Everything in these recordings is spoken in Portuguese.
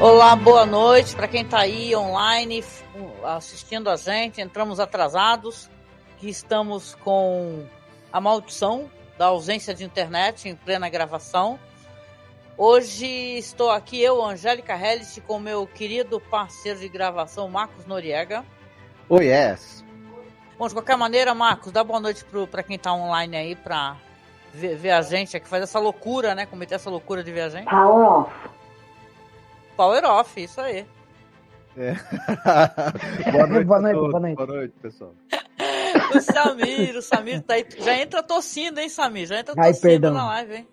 Olá, boa noite para quem está aí online assistindo a gente. Entramos atrasados, que estamos com a maldição da ausência de internet em plena gravação. Hoje estou aqui eu, Angélica Hellis, com meu querido parceiro de gravação, Marcos Noriega. Oi, yes. Bom, de qualquer maneira, Marcos, dá boa noite para quem está online aí para ver a gente, que faz essa loucura, né? Cometer essa loucura de ver a gente. Power off. Power off, isso aí. É. Boa noite, boa noite, pessoal. O Samir tá aí. Já entra tossindo, hein, Samir? Já entra tossindo perdão. Na live, hein?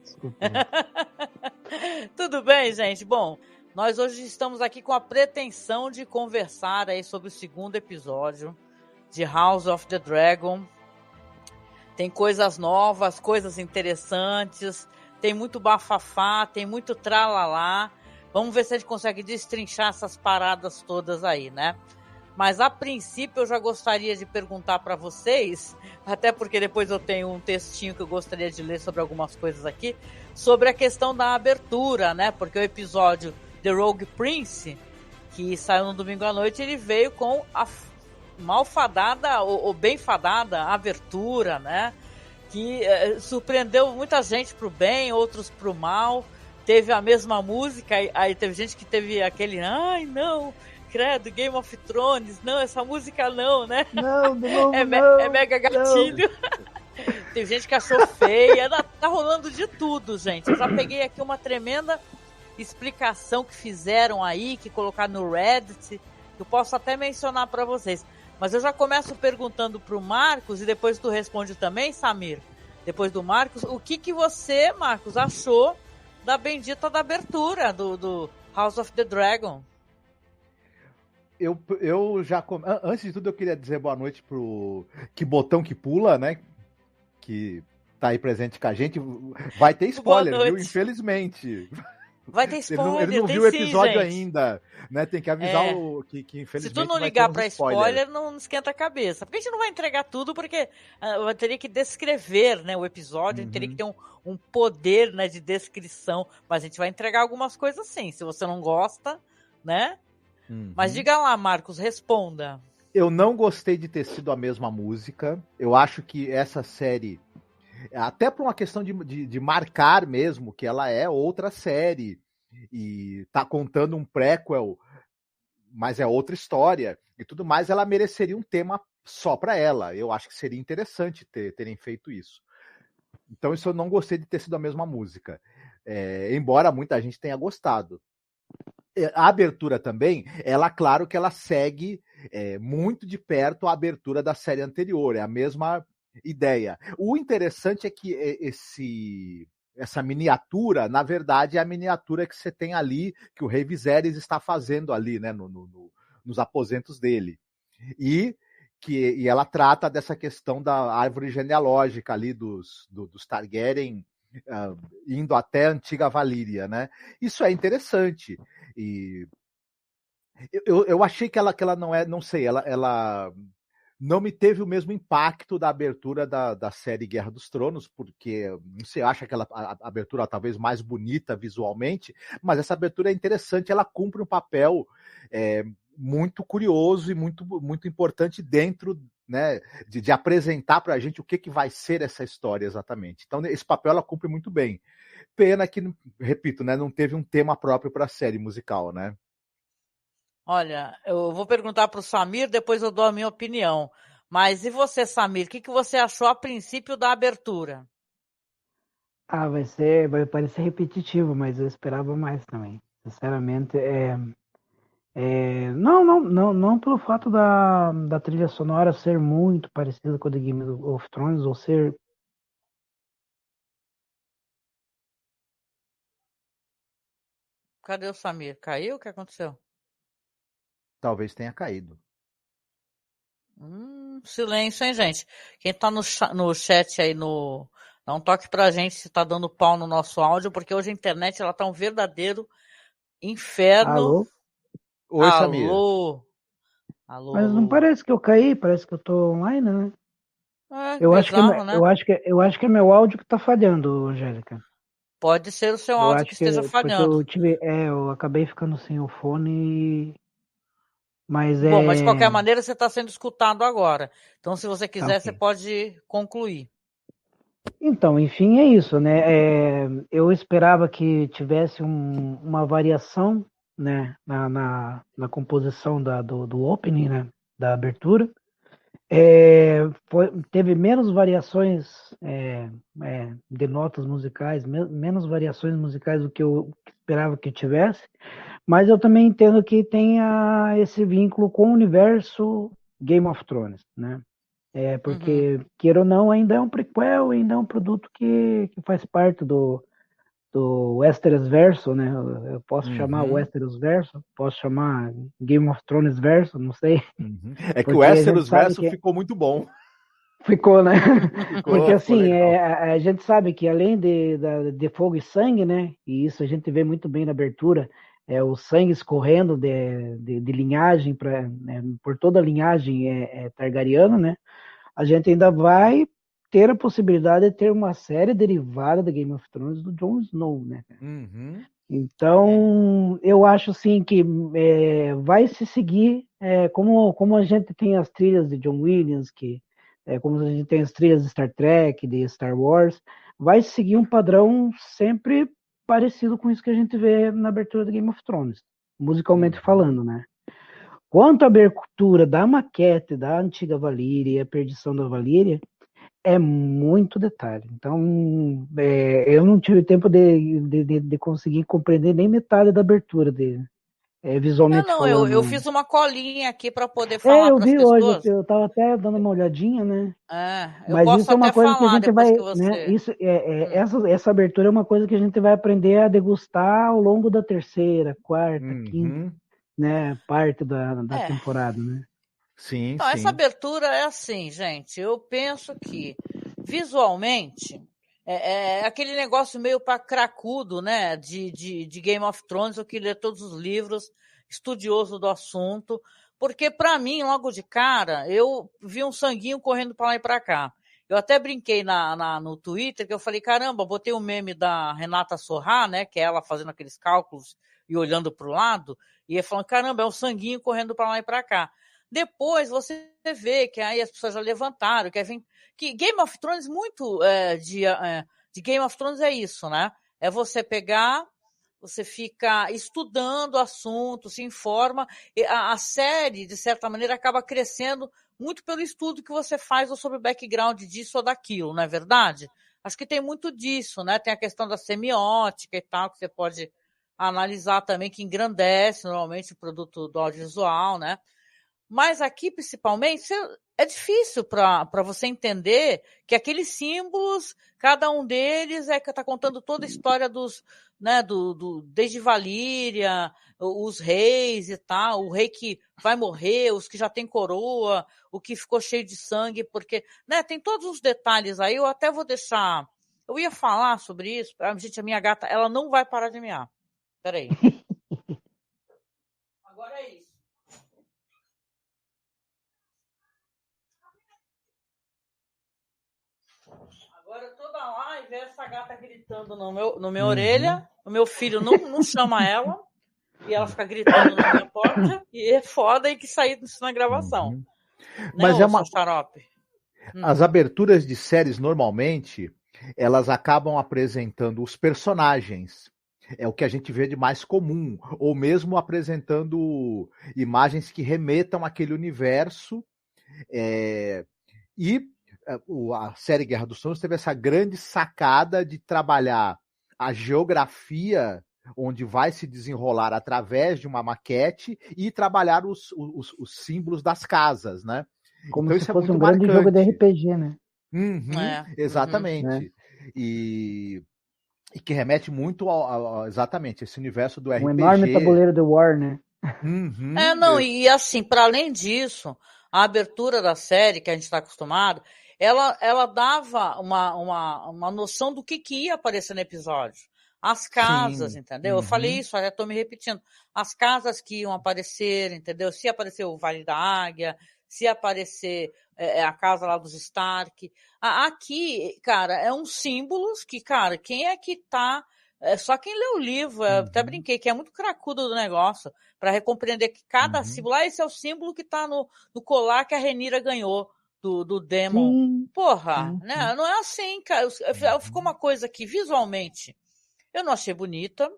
Tudo bem, gente? Bom, nós hoje estamos aqui com a pretensão de conversar aí sobre o segundo episódio de House of the Dragon. Tem coisas novas, coisas interessantes, tem muito bafafá, tem muito tralalá. Vamos ver se a gente consegue destrinchar essas paradas todas aí, né? Mas a princípio eu já gostaria de perguntar para vocês, até porque depois eu tenho um textinho que eu gostaria de ler sobre algumas coisas aqui, sobre a questão da abertura, né? Porque o episódio The Rogue Prince, que saiu no domingo à noite, ele veio com a malfadada ou bem fadada abertura, né? Que surpreendeu muita gente pro bem, outros pro mal. Teve a mesma música, aí teve gente que teve aquele, ai não, credo, Game of Thrones, não, essa música não, né? Não, é mega gatilho. Teve gente que achou feia, tá rolando de tudo, gente. Eu já peguei aqui uma tremenda explicação que fizeram aí, que colocaram no Reddit, que eu posso até mencionar para vocês. Mas eu já começo perguntando pro Marcos, e depois tu responde também, Samir, depois do Marcos, o que você, Marcos, achou da bendita da abertura do House of the Dragon? Eu já... Antes de tudo, eu queria dizer boa noite pro Que Botão Que Pula, né? Que tá aí presente com a gente. Vai ter spoiler, viu? Infelizmente. Vai ter spoiler, ele não viu o episódio gente. ainda, né? Tem que avisar que infelizmente. Se tu não ligar pra spoiler, não esquenta a cabeça. Porque a gente não vai entregar tudo, porque eu teria que descrever, né, o episódio, a gente teria que ter um poder, né, de descrição. Mas a gente vai entregar algumas coisas sim. Se você não gosta, né? Mas diga lá, Marcos, responda. Eu não gostei de ter sido a mesma música. Eu acho que essa série, até por uma questão de marcar mesmo, que ela é outra série e tá contando um prequel, mas é outra história e tudo mais, ela mereceria um tema só para ela. Eu acho que seria interessante terem feito isso. Então isso eu não gostei de ter sido a mesma música, embora muita gente tenha gostado. A abertura também, ela, claro que ela segue muito de perto a abertura da série anterior, é a mesma ideia. O interessante é que essa miniatura, na verdade, é a miniatura que você tem ali, que o Rei Viserys está fazendo ali, né, nos aposentos dele. E ela trata dessa questão da árvore genealógica ali dos Targaryen, indo até a antiga Valíria, né? Isso é interessante. E eu achei que ela não é, não sei, ela não me teve o mesmo impacto da abertura da série Guerra dos Tronos, porque você acha aquela abertura talvez mais bonita visualmente, mas essa abertura é interessante, ela cumpre um papel muito curioso e muito, muito importante dentro, né, de apresentar para a gente o que vai ser essa história exatamente. Então, esse papel ela cumpre muito bem. Pena que, repito, né, não teve um tema próprio para a série musical, né? Olha, eu vou perguntar para o Samir, depois eu dou a minha opinião. Mas e você, Samir? O que você achou a princípio da abertura? Vai parecer repetitivo, mas eu esperava mais também. Sinceramente, não pelo fato da trilha sonora ser muito parecida com a de Game of Thrones, ou ser... Cadê o Samir? Caiu? O que aconteceu? Talvez tenha caído. Silêncio, hein, gente? Quem tá no chat aí, dá um toque pra gente se tá dando pau no nosso áudio, porque hoje a internet ela tá um verdadeiro inferno. Alô? Oi, Samir. Alô. Mas não parece que eu caí, parece que eu tô online, né? Eu acho que é meu áudio que tá falhando, Angélica. Pode ser o seu Eu áudio que acho que esteja porque falhando. eu acabei ficando sem o fone, mas Bom, mas de qualquer maneira você está sendo escutado agora. Então, se você tá quiser, você ok. pode concluir. Então, enfim, é isso, né? Eu esperava que tivesse uma variação, né, na composição do opening, né, da abertura. Teve menos variações de notas musicais, menos variações musicais do que eu esperava que tivesse, mas eu também entendo que tenha esse vínculo com o universo Game of Thrones, né? Porque, queira ou não, ainda é um prequel, ainda é um produto que faz parte do Westeros Verso, né? Eu posso chamar Westeros Verso, posso chamar Game of Thrones Verso, não sei. É que o Porque a gente Westeros sabe verso que ficou muito bom. ficou, né? Porque Ficou assim, legal. a gente sabe que além de fogo e sangue, né? E isso a gente vê muito bem na abertura, o sangue escorrendo de linhagem por toda a linhagem Targaryen, né? A gente ainda vai ter a possibilidade de ter uma série derivada da Game of Thrones do Jon Snow, né? Então, eu acho assim que vai se seguir como a gente tem as trilhas de John Williams, como a gente tem as trilhas de Star Trek, de Star Wars, vai seguir um padrão sempre parecido com isso que a gente vê na abertura do Game of Thrones, musicalmente falando, né? Quanto à abertura da maquete da antiga Valíria e a perdição da Valíria, é muito detalhe. Então, eu não tive tempo de conseguir compreender nem metade da abertura dele, visualmente Não, eu falando. fiz uma colinha aqui para poder falar Eu para as vi hoje, pessoas. eu estava até dando uma olhadinha, né? Eu Mas posso isso é uma até coisa que a falar gente depois vai, que né? você. Essa abertura é uma coisa que a gente vai aprender a degustar ao longo da terceira, quarta, quinta, né? Parte da temporada, né? Sim, Então, essa sim. abertura é assim, gente. Eu penso que visualmente é aquele negócio meio para cracudo, né? De Game of Thrones, eu que lê todos os livros, estudioso do assunto, porque para mim, logo de cara, eu vi um sanguinho correndo para lá e para cá. Eu até brinquei no Twitter que eu falei, caramba, botei o meme da Renata Sorrah, né? Que é ela fazendo aqueles cálculos e olhando para o lado, e falando, caramba, é um sanguinho correndo para lá e para cá. Depois você vê que aí as pessoas já levantaram, que Game of Thrones, muito de Game of Thrones é isso, né? É você pegar, você fica estudando o assunto, se informa, e a série, de certa maneira, acaba crescendo muito pelo estudo que você faz sobre o background disso ou daquilo, não é verdade? Acho que tem muito disso, né? Tem a questão da semiótica e tal, que você pode analisar também, que engrandece normalmente o produto do audiovisual, né? Mas aqui, principalmente, é difícil para você entender que aqueles símbolos, cada um deles que está contando toda a história dos, né, desde Valíria, os reis e tal, o rei que vai morrer, os que já tem coroa, o que ficou cheio de sangue, porque, né, tem todos os detalhes aí. Eu até vou deixar. Eu ia falar sobre isso. Gente, a minha gata, ela não vai parar de miar. Peraí. Agora é isso. Agora toda live essa gata gritando no minha orelha, o meu filho não chama ela, e ela fica gritando na minha porta, e é foda e que sair disso na gravação. Mas né, seu xarope? As aberturas de séries, normalmente, elas acabam apresentando os personagens. É o que a gente vê de mais comum. Ou mesmo apresentando imagens que remetam àquele universo. E a série Guerra dos Tronos teve essa grande sacada de trabalhar a geografia onde vai se desenrolar através de uma maquete e trabalhar os símbolos das casas, né? Como então se isso é fosse muito um grande jogo de marcante. RPG, né? Exatamente. Né? E que remete muito exatamente esse universo do Um RPG. enorme tabuleiro de War, né? E assim, para além disso, a abertura da série, que a gente está acostumado, ela dava uma noção do que ia aparecer no episódio. As casas, entendeu? Eu falei isso, até estou me repetindo. As casas que iam aparecer, entendeu? Se apareceu o Vale da Águia, se aparecer a casa lá dos Stark. Aqui, cara, é um símbolo que, cara, quem é que tá... só quem lê o livro, até brinquei, que é muito cracudo do negócio, para compreender que cada símbolo... esse é o símbolo que tá no colar que a Rhaenyra ganhou do Daemon. Sim, Porra, sim, né? Não é assim, cara. Ficou uma coisa que, visualmente, eu não achei bonita,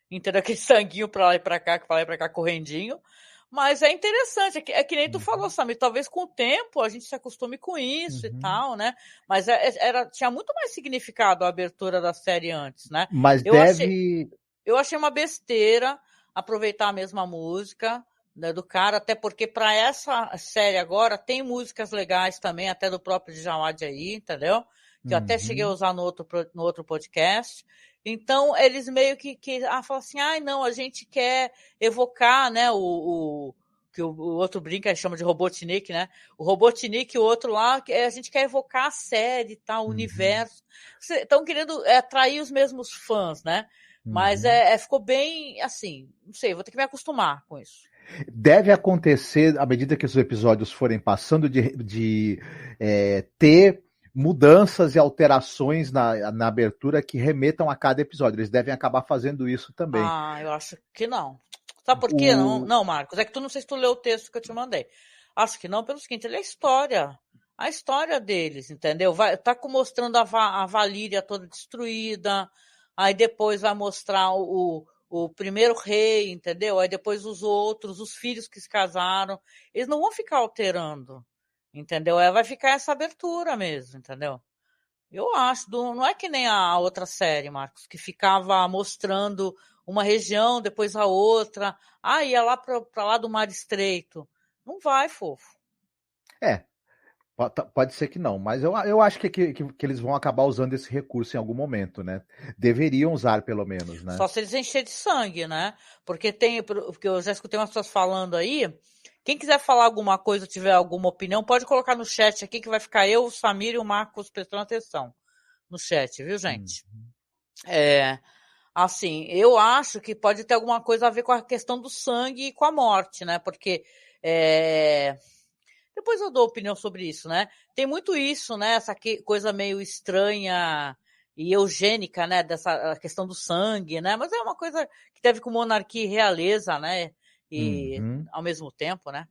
entendeu? Aquele sanguinho pra lá e pra cá, correndinho. Mas é interessante, é que nem tu falou, Samir, talvez com o tempo a gente se acostume com isso e tal, né? Mas tinha muito mais significado a abertura da série antes, né? Mas Eu achei uma besteira aproveitar a mesma música, né, do cara, até porque para essa série agora tem músicas legais também, até do próprio Djawad aí, entendeu? Que eu até cheguei a usar no outro podcast. Então, eles meio que falam assim, não, a gente quer evocar, né, que o outro brinca, chama de Robotnik, né? O Robotnik, o outro lá, a gente quer evocar a série, tá, o universo. Estão querendo atrair os mesmos fãs, né? Mas ficou bem, assim, não sei, vou ter que me acostumar com isso. Deve acontecer, à medida que os episódios forem passando, de ter mudanças e alterações na abertura que remetam a cada episódio. Eles devem acabar fazendo isso também. Eu acho que não. Sabe por quê? Não, Marcos, é que não sei se tu leu o texto que eu te mandei. Acho que não, pelo seguinte, ele é a história deles, entendeu? Tá mostrando a Valíria toda destruída, aí depois vai mostrar o primeiro rei, entendeu? Aí depois os outros, os filhos que se casaram. Eles não vão ficar alterando, entendeu? Vai ficar essa abertura mesmo, entendeu? Eu acho, não é que nem a outra série, Marcos, que ficava mostrando uma região, depois a outra. Ia lá para lá do Mar Estreito. Não vai, fofo. Pode ser que não, mas eu acho que eles vão acabar usando esse recurso em algum momento, né? Deveriam usar, pelo menos, né? Só se eles encherem de sangue, né? Porque eu já escutei umas pessoas falando aí. Quem quiser falar alguma coisa, tiver alguma opinião, pode colocar no chat aqui, que vai ficar eu, o Samir e o Marcos prestando atenção no chat, viu, gente? Assim, eu acho que pode ter alguma coisa a ver com a questão do sangue e com a morte, né? Porque depois eu dou opinião sobre isso, né? Tem muito isso, né? Essa coisa meio estranha e eugênica, né? Dessa questão do sangue, né? Mas é uma coisa que teve com monarquia e realeza, né? E ao mesmo tempo, né?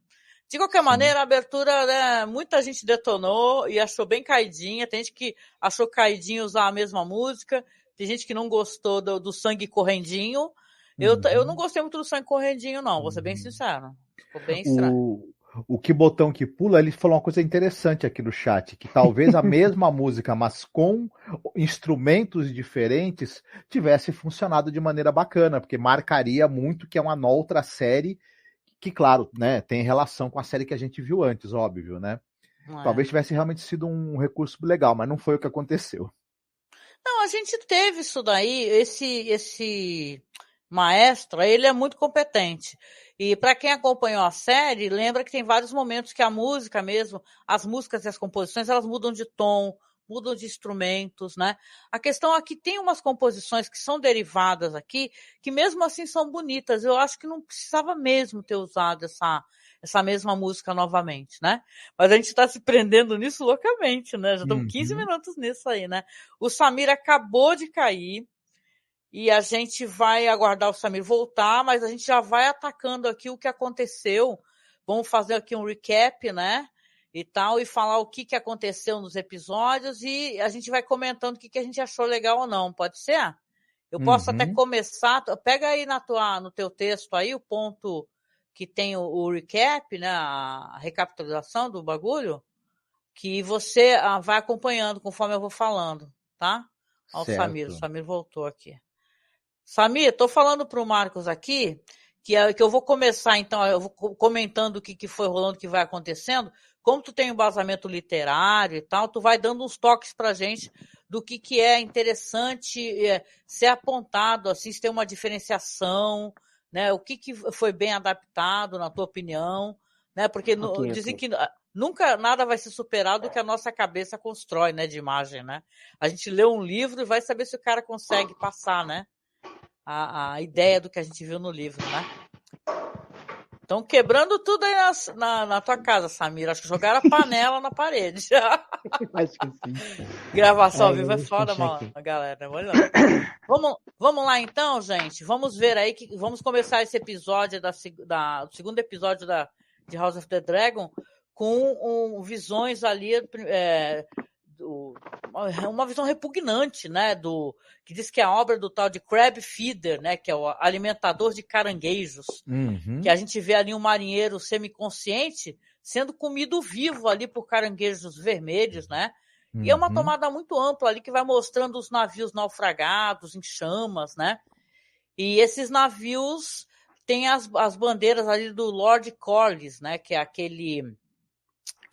De qualquer maneira, a abertura, né, muita gente detonou e achou bem caidinha. Tem gente que achou caidinho usar a mesma música. Tem gente que não gostou do sangue correndinho. Eu não gostei muito do sangue correndinho, não. Vou ser bem sincero. Ficou bem estranho. O Que Botão Que Pula, ele falou uma coisa interessante aqui no chat, que talvez a mesma música, mas com instrumentos diferentes, tivesse funcionado de maneira bacana, porque marcaria muito que é uma outra série que, claro, né, tem relação com a série que a gente viu antes, óbvio, né? Talvez tivesse realmente sido um recurso legal, mas não foi o que aconteceu. Não, a gente teve isso daí, esse maestro, ele é muito competente. E para quem acompanhou a série, lembra que tem vários momentos que a música mesmo, as músicas e as composições, elas mudam de tom, mudam de instrumentos, né? A questão é que tem umas composições que são derivadas aqui, que mesmo assim são bonitas. Eu acho que não precisava mesmo ter usado essa mesma música novamente, né? Mas a gente está se prendendo nisso loucamente, né? Já estamos 15 minutos nisso aí, né? O Samir acabou de cair e a gente vai aguardar o Samir voltar, mas a gente já vai atacando aqui o que aconteceu. Vamos fazer aqui um recap, né? E tal, e falar o que aconteceu nos episódios e a gente vai comentando o que a gente achou legal ou não. Pode ser? Eu posso até começar. Pega aí no teu texto aí o ponto que tem o recap, né, a recapitulação do bagulho, que você vai acompanhando conforme eu vou falando, tá? Olha o Samir voltou aqui. Samir, tô falando pro Marcos aqui, que eu vou começar, então, eu vou comentando o que foi rolando, o que vai acontecendo. Como tu tem um embasamento literário e tal, tu vai dando uns toques pra gente do que é interessante ser apontado, assim, se tem uma diferenciação, né? O que foi bem adaptado, na tua opinião, né? Porque dizem que nunca nada vai ser superado do que a nossa cabeça constrói, né, de imagem, né? A gente lê um livro e vai saber se o cara consegue passar, né? A ideia do que a gente viu no livro, né? Estão quebrando tudo aí na tua casa, Samir. Acho que jogaram a panela na parede. Acho que sim. Gravação ao vivo é foda, mano, galera. Vamos lá então, gente. Vamos ver aí, vamos começar esse episódio do segundo episódio de House of the Dragon com visões ali, uma visão repugnante, né, que diz que é a obra do tal de Crab Feeder, né, que é o alimentador de caranguejos, que a gente vê ali um marinheiro semiconsciente sendo comido vivo ali por caranguejos vermelhos, né, e é uma tomada muito ampla ali que vai mostrando os navios naufragados em chamas, né, e esses navios têm as bandeiras ali do Lord Corlys, né, que é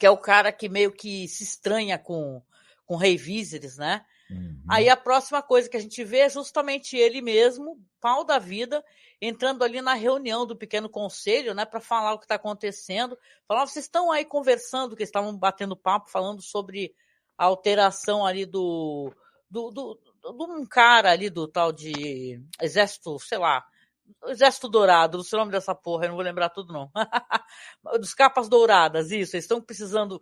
o cara que meio que se estranha com o Rei Viserys, né? Aí a próxima coisa que a gente vê é justamente ele mesmo, pau da vida, entrando ali na reunião do pequeno conselho, né, para falar o que está acontecendo. Falar, vocês estão aí conversando, que estavam batendo papo, falando sobre a alteração ali do um cara ali do tal de exército, sei lá, Exército Dourado, não sei o nome dessa porra, eu não vou lembrar tudo não. Dos capas douradas, isso, eles estão precisando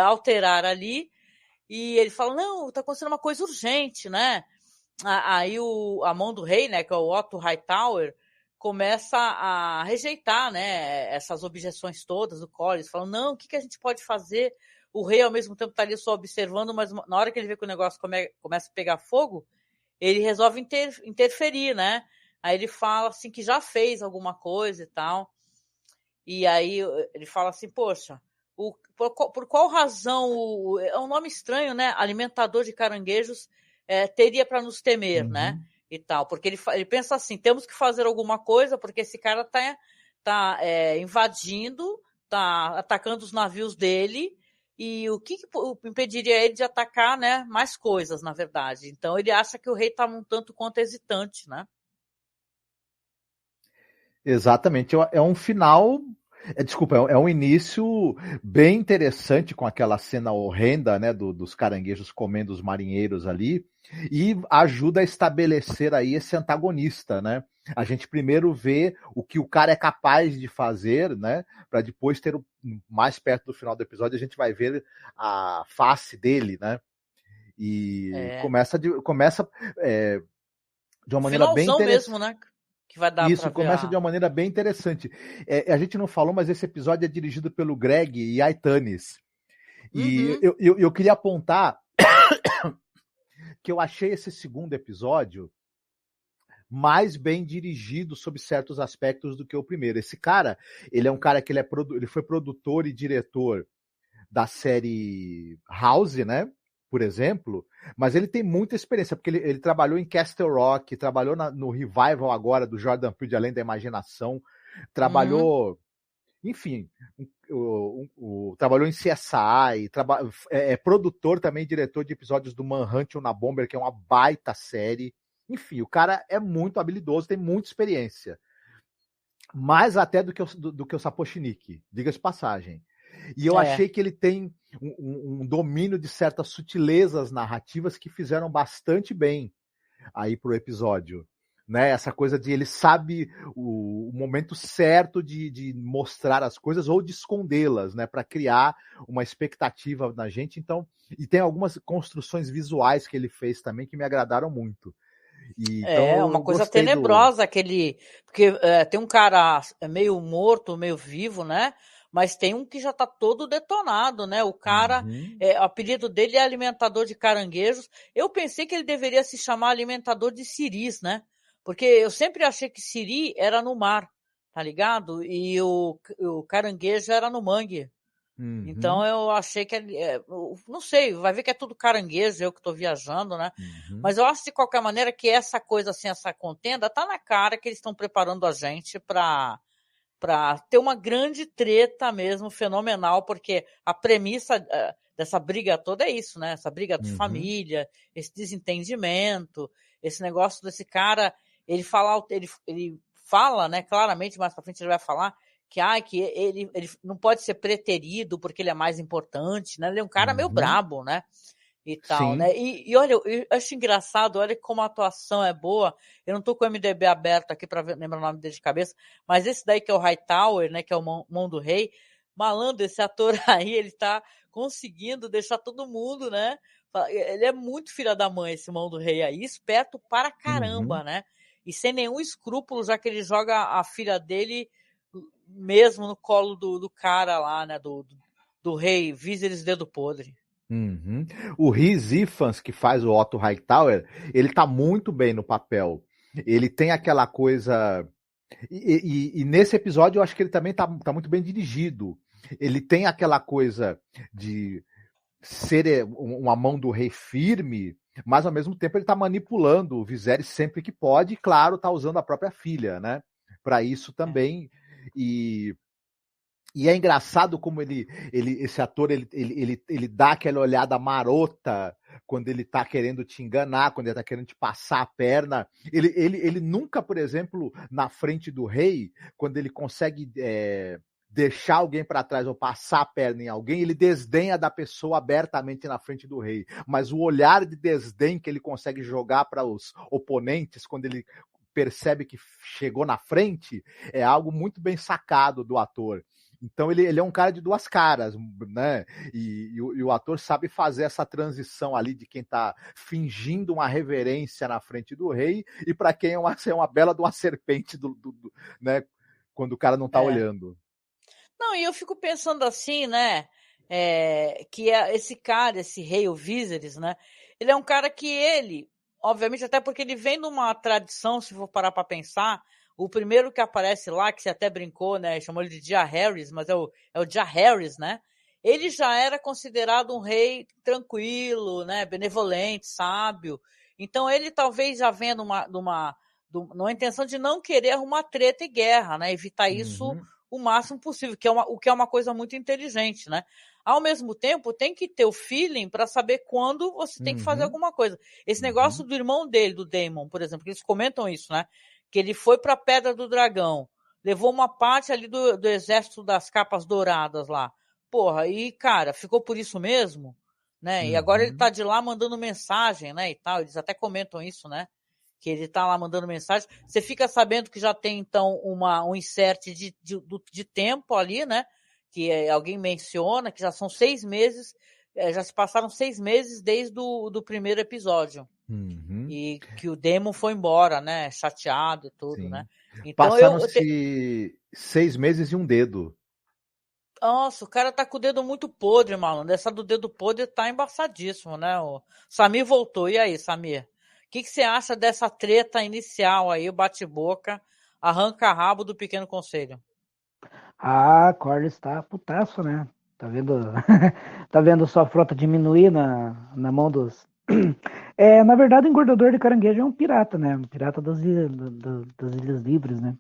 alterar ali. E ele fala, não, está acontecendo uma coisa urgente, né? Aí a mão do rei, né, que é o Otto Hightower, começa a rejeitar, né, essas objeções todas do Corlys, falando, não, o que a gente pode fazer? O rei, ao mesmo tempo, está ali só observando, mas na hora que ele vê que o negócio começa a pegar fogo, ele resolve interferir, né? Aí ele fala, assim, que já fez alguma coisa e tal. E aí ele fala assim, poxa, por qual razão é um nome estranho, né? Alimentador de caranguejos teria para nos temer, né? E tal, porque ele pensa assim, temos que fazer alguma coisa porque esse cara tá invadindo, tá atacando os navios dele e o que impediria ele de atacar, né? Mais coisas, na verdade. Então ele acha que o rei está um tanto quanto hesitante, né? Exatamente, é um final. Desculpa, é um início bem interessante com aquela cena horrenda, né, dos caranguejos comendo os marinheiros ali, e ajuda a estabelecer aí esse antagonista, né? A gente primeiro vê o que o cara é capaz de fazer, né, para depois ter mais perto do final do episódio a gente vai ver a face dele, né? E começa de uma maneira bem interessante mesmo, né? Que vai dar isso, começa de uma maneira bem interessante. A gente não falou, mas esse episódio é dirigido pelo Greg Yaitanes. E eu queria apontar que eu achei esse segundo episódio mais bem dirigido sob certos aspectos do que o primeiro. Esse cara, ele é um cara que ele foi produtor e diretor da série House, né? Por exemplo, mas ele tem muita experiência, porque ele trabalhou em Castle Rock, trabalhou no revival agora do Jordan Peele de Além da Imaginação, trabalhou, enfim, trabalhou em CSI, é produtor também, diretor de episódios do Manhunt na Bomber, que é uma baita série. Enfim, o cara é muito habilidoso, tem muita experiência. Mais até do que o Sapochnik, diga-se de passagem. E eu achei que ele tem um domínio de certas sutilezas narrativas que fizeram bastante bem aí pro episódio, né? Essa coisa de ele sabe o momento certo de mostrar as coisas ou de escondê-las, né? Para criar uma expectativa na gente. Então, e tem algumas construções visuais que ele fez também que me agradaram muito. Então, uma coisa tenebrosa porque tem um cara meio morto, meio vivo, né? Mas tem um que já tá todo detonado, né? O cara, o apelido dele é alimentador de caranguejos. Eu pensei que ele deveria se chamar alimentador de siris, né? Porque eu sempre achei que siri era no mar, tá ligado? E o caranguejo era no mangue. Então eu achei que não sei, vai ver que é tudo caranguejo, eu que tô viajando, né? Mas eu acho de qualquer maneira que essa coisa assim, essa contenda, tá na cara que eles estão preparando a gente para ter uma grande treta mesmo, fenomenal, porque a premissa dessa briga toda é isso, né? Essa briga de família, esse desentendimento, esse negócio desse cara, ele fala, né, claramente, mais pra frente ele vai falar que ele não pode ser preterido porque ele é mais importante, né? Ele é um cara meio brabo, né? e tal, Sim. né? E olha, eu acho engraçado, olha como a atuação é boa. Eu não tô com o MDB aberto aqui para lembrar o nome dele de cabeça, mas esse daí que é o Hightower, né, que é o Mão do Rei, malandro, esse ator aí, ele tá conseguindo deixar todo mundo, né? Ele é muito filha da mãe, esse Mão do Rei aí, esperto para caramba, né? E sem nenhum escrúpulo, já que ele joga a filha dele mesmo no colo do cara lá, né? Do rei Viserys Dedo Podre. Uhum. O Rhys Ifans, que faz o Otto Hightower, ele tá muito bem no papel. Ele tem aquela coisa. E nesse episódio eu acho que ele também tá muito bem dirigido. Ele tem aquela coisa de ser uma mão do rei firme, mas ao mesmo tempo ele tá manipulando o Viserys sempre que pode, e claro, tá usando a própria filha, né? Para isso também. E é engraçado como esse ator, ele dá aquela olhada marota quando ele tá querendo te enganar, quando ele tá querendo te passar a perna. Ele nunca, por exemplo, na frente do rei, quando ele consegue deixar alguém para trás ou passar a perna em alguém, ele desdenha da pessoa abertamente na frente do rei. Mas o olhar de desdém que ele consegue jogar para os oponentes, quando ele percebe que chegou na frente, é algo muito bem sacado do ator. Então ele é um cara de duas caras, né? E o ator sabe fazer essa transição ali de quem tá fingindo uma reverência na frente do rei e para quem é uma bela de uma serpente, né? Quando o cara não tá olhando. Não, e eu fico pensando assim, né? Que esse cara, esse rei, o Viserys, né? Ele é um cara que obviamente, até porque ele vem de uma tradição, se for parar para pensar. O primeiro que aparece lá, que você até brincou, né? Chamou ele de Jaehaerys, mas é o Jaehaerys, né? Ele já era considerado um rei tranquilo, né? Benevolente, sábio. Então ele talvez já venha numa intenção de não querer arrumar treta e guerra, né? Evitar isso o máximo possível, o que é uma coisa muito inteligente, né? Ao mesmo tempo, tem que ter o feeling para saber quando você tem que fazer alguma coisa. Esse negócio do irmão dele, do Daemon, por exemplo, eles comentam isso, né? Que ele foi para a Pedra do Dragão, levou uma parte ali do exército das capas douradas lá. Porra, e cara, ficou por isso mesmo, né? E agora ele tá de lá mandando mensagem, né, e tal, eles até comentam isso, né? Que ele tá lá mandando mensagem. Você fica sabendo que já tem, então, um insert de tempo ali, né? Que alguém menciona que já são 6 meses, já se passaram 6 meses desde do primeiro episódio. E que o Daemon foi embora, né? Chateado e tudo, né? Então passaram-se 6 meses e um dedo. Nossa, o cara tá com o dedo muito podre, malandro. Essa do dedo podre tá embaçadíssimo, né? O Samir voltou. E aí, Samir? O que você acha dessa treta inicial aí, o bate-boca, arranca-rabo do Pequeno Conselho? A Corlys tá putaço, né? Tá vendo sua frota diminuir na mão dos... na verdade, o engordador de caranguejo é um pirata, né? Um pirata das Ilhas Livres, né?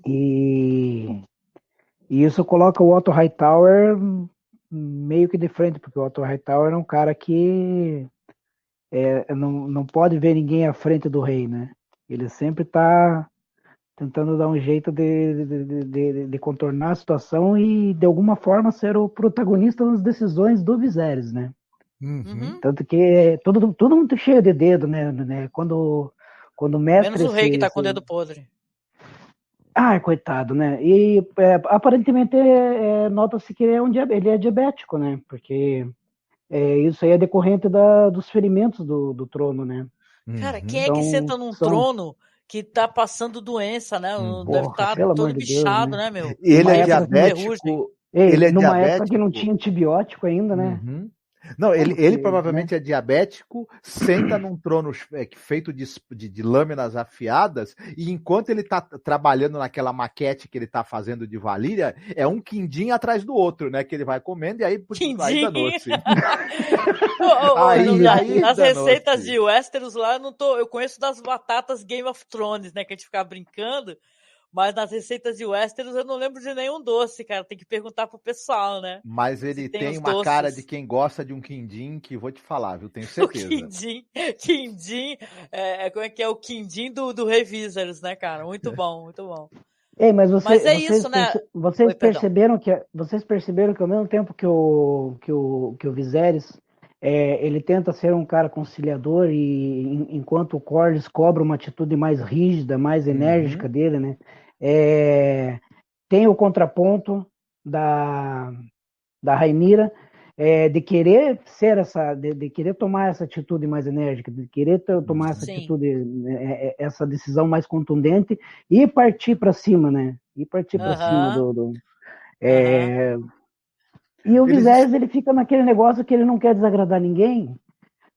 E isso coloca o Otto Hightower meio que de frente, porque o Otto Hightower é um cara que não pode ver ninguém à frente do rei, né? Ele sempre tá tentando dar um jeito de contornar a situação e, de alguma forma, ser o protagonista das decisões do Viserys, né? Tanto que todo mundo cheio de dedo, né? Quando o mestre... Menos o rei que tá com o dedo podre. Coitado, né? E aparentemente nota-se que ele é diabético, né? Porque isso aí é decorrente dos ferimentos do trono, né? Cara, quem é que senta num trono que tá passando doença, né? Deve estar todo bichado, né, meu? Ele é diabético. Numa época que não tinha antibiótico ainda, né? Não, ele provavelmente é diabético, senta num trono feito de lâminas afiadas, e enquanto ele tá trabalhando naquela maquete que ele tá fazendo de Valíria, é um quindim atrás do outro, né? Que ele vai comendo, e aí danou-se. As receitas de Westeros lá, eu conheço das batatas Game of Thrones, né? Que a gente fica brincando. Mas nas receitas de Westeros eu não lembro de nenhum doce, cara. Tem que perguntar pro pessoal, né? Mas ele tem uma doces. Cara de quem gosta de um quindim que vou te falar, viu? Tenho certeza. O quindim, como é que é o quindim do Rei Viserys, né, cara? Muito bom, muito bom. Mas isso, né? Vocês perceberam que ao mesmo tempo que o Viserys ele tenta ser um cara conciliador e enquanto o Corlys cobra uma atitude mais rígida, mais enérgica dele, né? Tem o contraponto da Rhaenyra, de querer ser de querer tomar essa atitude mais enérgica, de querer tomar essa atitude, essa decisão mais contundente e partir para cima, né? E partir para cima E o Viserys, ele fica naquele negócio que ele não quer desagradar ninguém,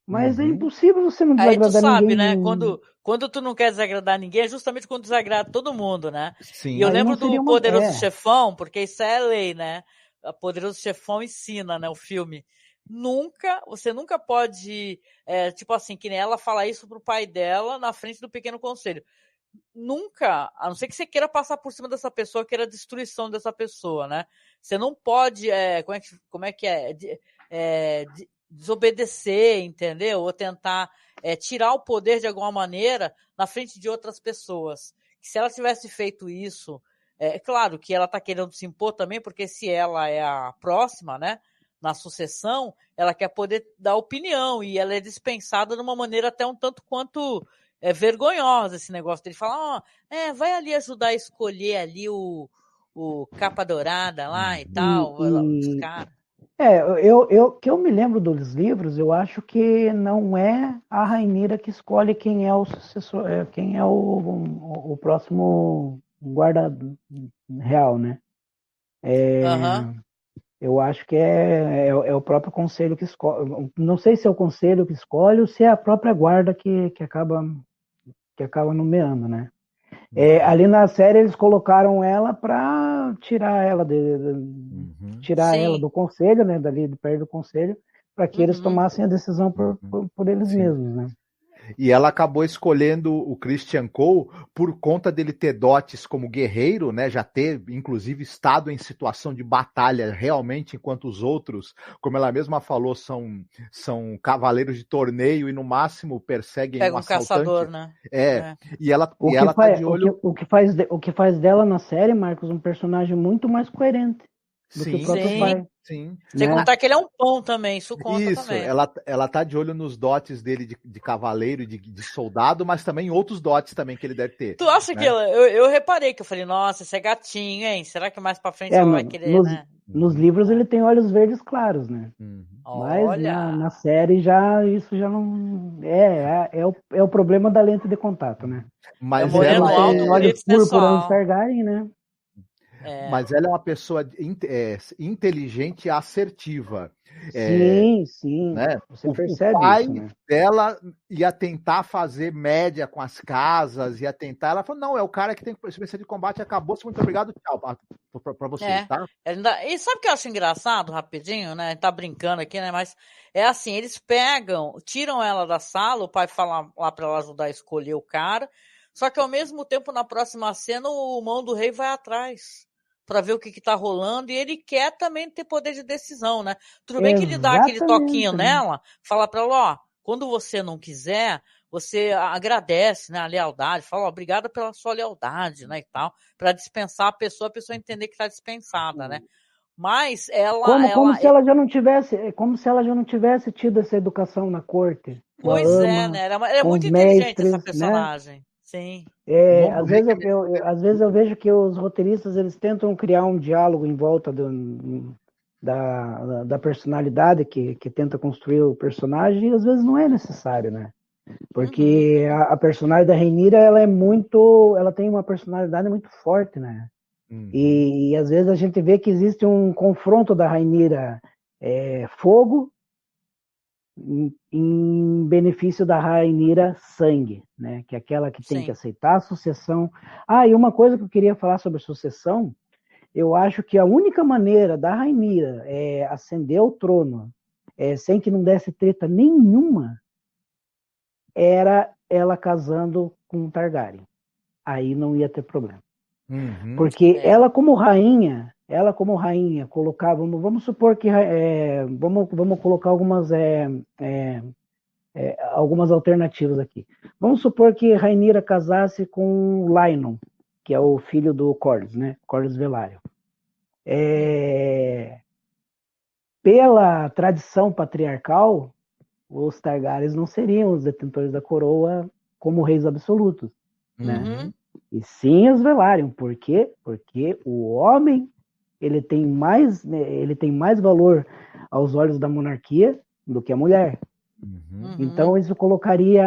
mas é impossível você não desagradar ninguém. Aí tu sabe, né? Quando tu não quer desagradar ninguém, é justamente quando desagrada todo mundo, né? Sim. E eu lembro do Poderoso Chefão, porque isso é lei, né? O Poderoso Chefão ensina, né? O filme. Você nunca pode, tipo assim, que nem ela fala isso pro pai dela na frente do Pequeno Conselho. Nunca, a não ser que você queira passar por cima dessa pessoa, queira a destruição dessa pessoa, né? Você não pode, como é que é? Desobedecer, entendeu? Ou tentar tirar o poder de alguma maneira na frente de outras pessoas. Que se ela tivesse feito isso, é claro que ela está querendo se impor também, porque se ela é a próxima, né? Na sucessão, ela quer poder dar opinião e ela é dispensada de uma maneira até um tanto quanto vergonhosa esse negócio dele falar, vai ali ajudar a escolher ali o capa dourada lá e tal, os caras. Que eu me lembro dos livros, eu acho que não é a Rhaenyra que escolhe quem é o sucessor, quem é o próximo guarda real, né? Eu acho que é o próprio conselho que escolhe. Não sei se é o conselho que escolhe ou se é a própria guarda que acaba nomeando, né? Ali na série eles colocaram ela para tirar ela ela do conselho, né? Dali de perto do conselho, para que eles tomassem a decisão por eles mesmos, né? E ela acabou escolhendo o Christian Cole por conta dele ter dotes como guerreiro, né? Já ter, inclusive, estado em situação de batalha realmente, enquanto os outros, como ela mesma falou, são cavaleiros de torneio e no máximo perseguem um assaltante. Caçador, né? E ela tá de olho. O que faz dela na série, Marcos, um personagem muito mais coerente do que o próprio pai. Sim. Sem contar que ele é um pão também, isso conta também. Ela tá de olho nos dotes dele de cavaleiro e de soldado, mas também outros dotes também que ele deve ter. Tu acha que eu reparei que eu falei, nossa, esse é gatinho, hein? Será que mais pra frente ela vai querer, né? Nos livros ele tem olhos verdes claros, né? Mas na série isso já não... É o problema da lente de contato, né? Mas ela tem olhos púrpura Targaryen, né? Mas ela é uma pessoa inteligente e assertiva. Sim. Né? Você percebe o pai isso, né? dela ia tentar fazer média com as casas, ia tentar. Ela falou: não, é o cara que tem experiência de combate, acabou, muito obrigado, tchau pra você, tá? E sabe o que eu acho engraçado, rapidinho, né? Tá brincando aqui, né? Mas é assim: eles tiram ela da sala, o pai fala lá pra ela ajudar a escolher o cara, só que ao mesmo tempo, na próxima cena, o mão do rei vai atrás para ver o que tá rolando, e ele quer também ter poder de decisão, né? Tudo bem que ele dá aquele toquinho nela, fala para ela, quando você não quiser, você agradece, né, a lealdade, fala, obrigada pela sua lealdade, né, e tal, para dispensar a pessoa entender que tá dispensada, né? Mas como se ela já não tivesse tido essa educação na corte. Pois né? Ela é muito inteligente essa personagem. Né? Sim. Às vezes eu vejo que os roteiristas eles tentam criar um diálogo em volta da personalidade que tenta construir o personagem e às vezes não é necessário, né? Porque a personagem da Rhaenyra ela tem uma personalidade muito forte, né? E às vezes a gente vê que existe um confronto da Rhaenyra fogo em benefício da Rhaenyra sangue, né? Que é aquela que tem que aceitar a sucessão. E uma coisa que eu queria falar sobre sucessão, eu acho que a única maneira da Rhaenyra ascender ao trono sem que não desse treta nenhuma era ela casando com um Targaryen. Aí não ia ter problema. Porque ela como rainha colocava, vamos supor que vamos colocar algumas alternativas aqui. Vamos supor que Rhaenyra casasse com Lynon, que é o filho do Corlys, né? Corlys Velaryon. pela tradição patriarcal, os Targaryens não seriam os detentores da coroa como reis absolutos, né? E sim os Velaryon. Por quê? Porque o homem ele tem mais valor aos olhos da monarquia do que a mulher. Então isso colocaria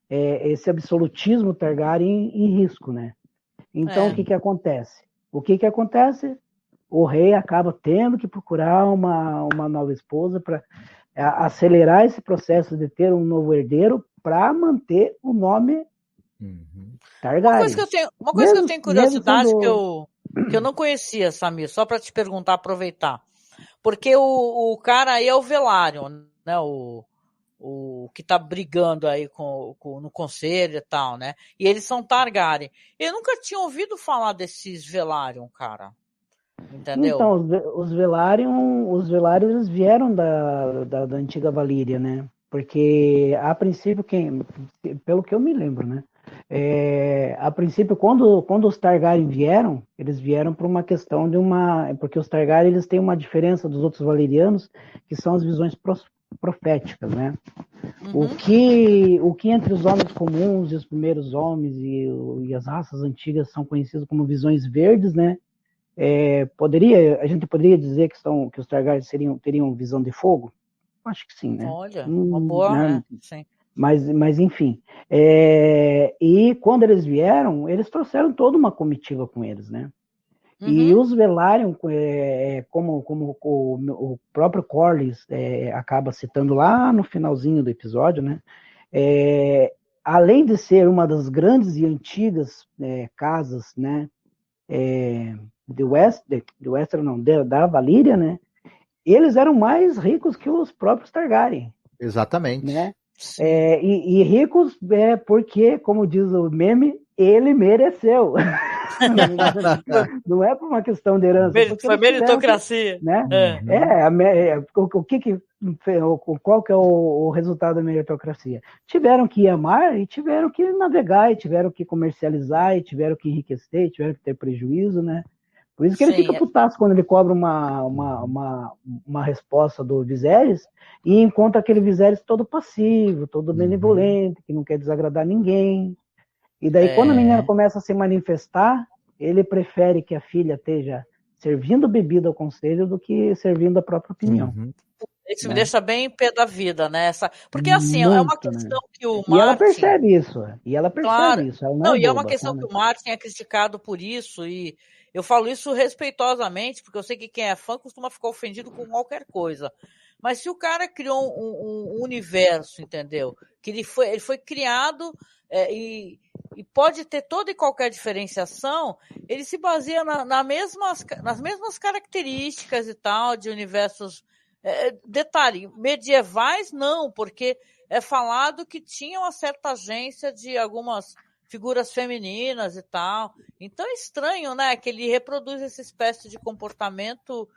esse absolutismo Targaryen em risco, né? Então o que acontece? O rei acaba tendo que procurar uma nova esposa para acelerar esse processo de ter um novo herdeiro para manter o nome Targaryen. Uma coisa que eu tenho curiosidade que eu não conhecia, Samir, só para te perguntar, aproveitar. Porque o cara aí é o Velaryon, né? O que tá brigando aí no conselho e tal, né? E eles são Targaryen. Eu nunca tinha ouvido falar desses Velaryon, cara. Entendeu? Então, os Velaryon eles vieram da antiga Valíria, né? Porque, a princípio, pelo que eu me lembro, né? A princípio, quando os Targaryen vieram, eles vieram por uma questão porque os Targaryen eles têm uma diferença dos outros valerianos, que são as visões proféticas, né? O que entre os homens comuns e os primeiros homens e as raças antigas são conhecidos como visões verdes, né? A gente poderia dizer que os Targaryen teriam visão de fogo? Acho que sim, né? Olha, uma boa, né? Sim. Mas enfim. E quando eles vieram, eles trouxeram toda uma comitiva com eles, né? E os Velaryon, como o próprio Corlys acaba citando lá no finalzinho do episódio, né? Além de ser uma das grandes e antigas casas, né? Da Valíria, né? Eles eram mais ricos que os próprios Targaryen. Exatamente. Né? E ricos porque, como diz o meme, ele mereceu. Não é por uma questão de herança. Foi meritocracia. Né? Qual que é o resultado da meritocracia? Tiveram que ir a mar e tiveram que navegar, e tiveram que comercializar, e tiveram que enriquecer, e tiveram que ter prejuízo, né? Por isso que ele fica putaço quando ele cobra uma resposta do Viserys e encontra aquele Viserys todo passivo, todo benevolente, que não quer desagradar ninguém. E daí, quando a menina começa a se manifestar, ele prefere que a filha esteja servindo bebida ao conselho do que servindo a própria opinião. Isso me deixa bem em pé da vida, né? Porque assim, é uma questão que o Martin... E ela percebe isso. Claro. E é uma questão que o Martin é criticado por isso, e eu falo isso respeitosamente, porque eu sei que quem é fã costuma ficar ofendido com qualquer coisa. Mas se o cara criou um universo, entendeu? Que ele foi criado e pode ter toda e qualquer diferenciação, ele se baseia nas mesmas características e tal, de universos... detalhe, medievais não, porque é falado que tinha uma certa agência de algumas figuras femininas e tal. Então é estranho, né, que ele reproduz essa espécie de comportamento,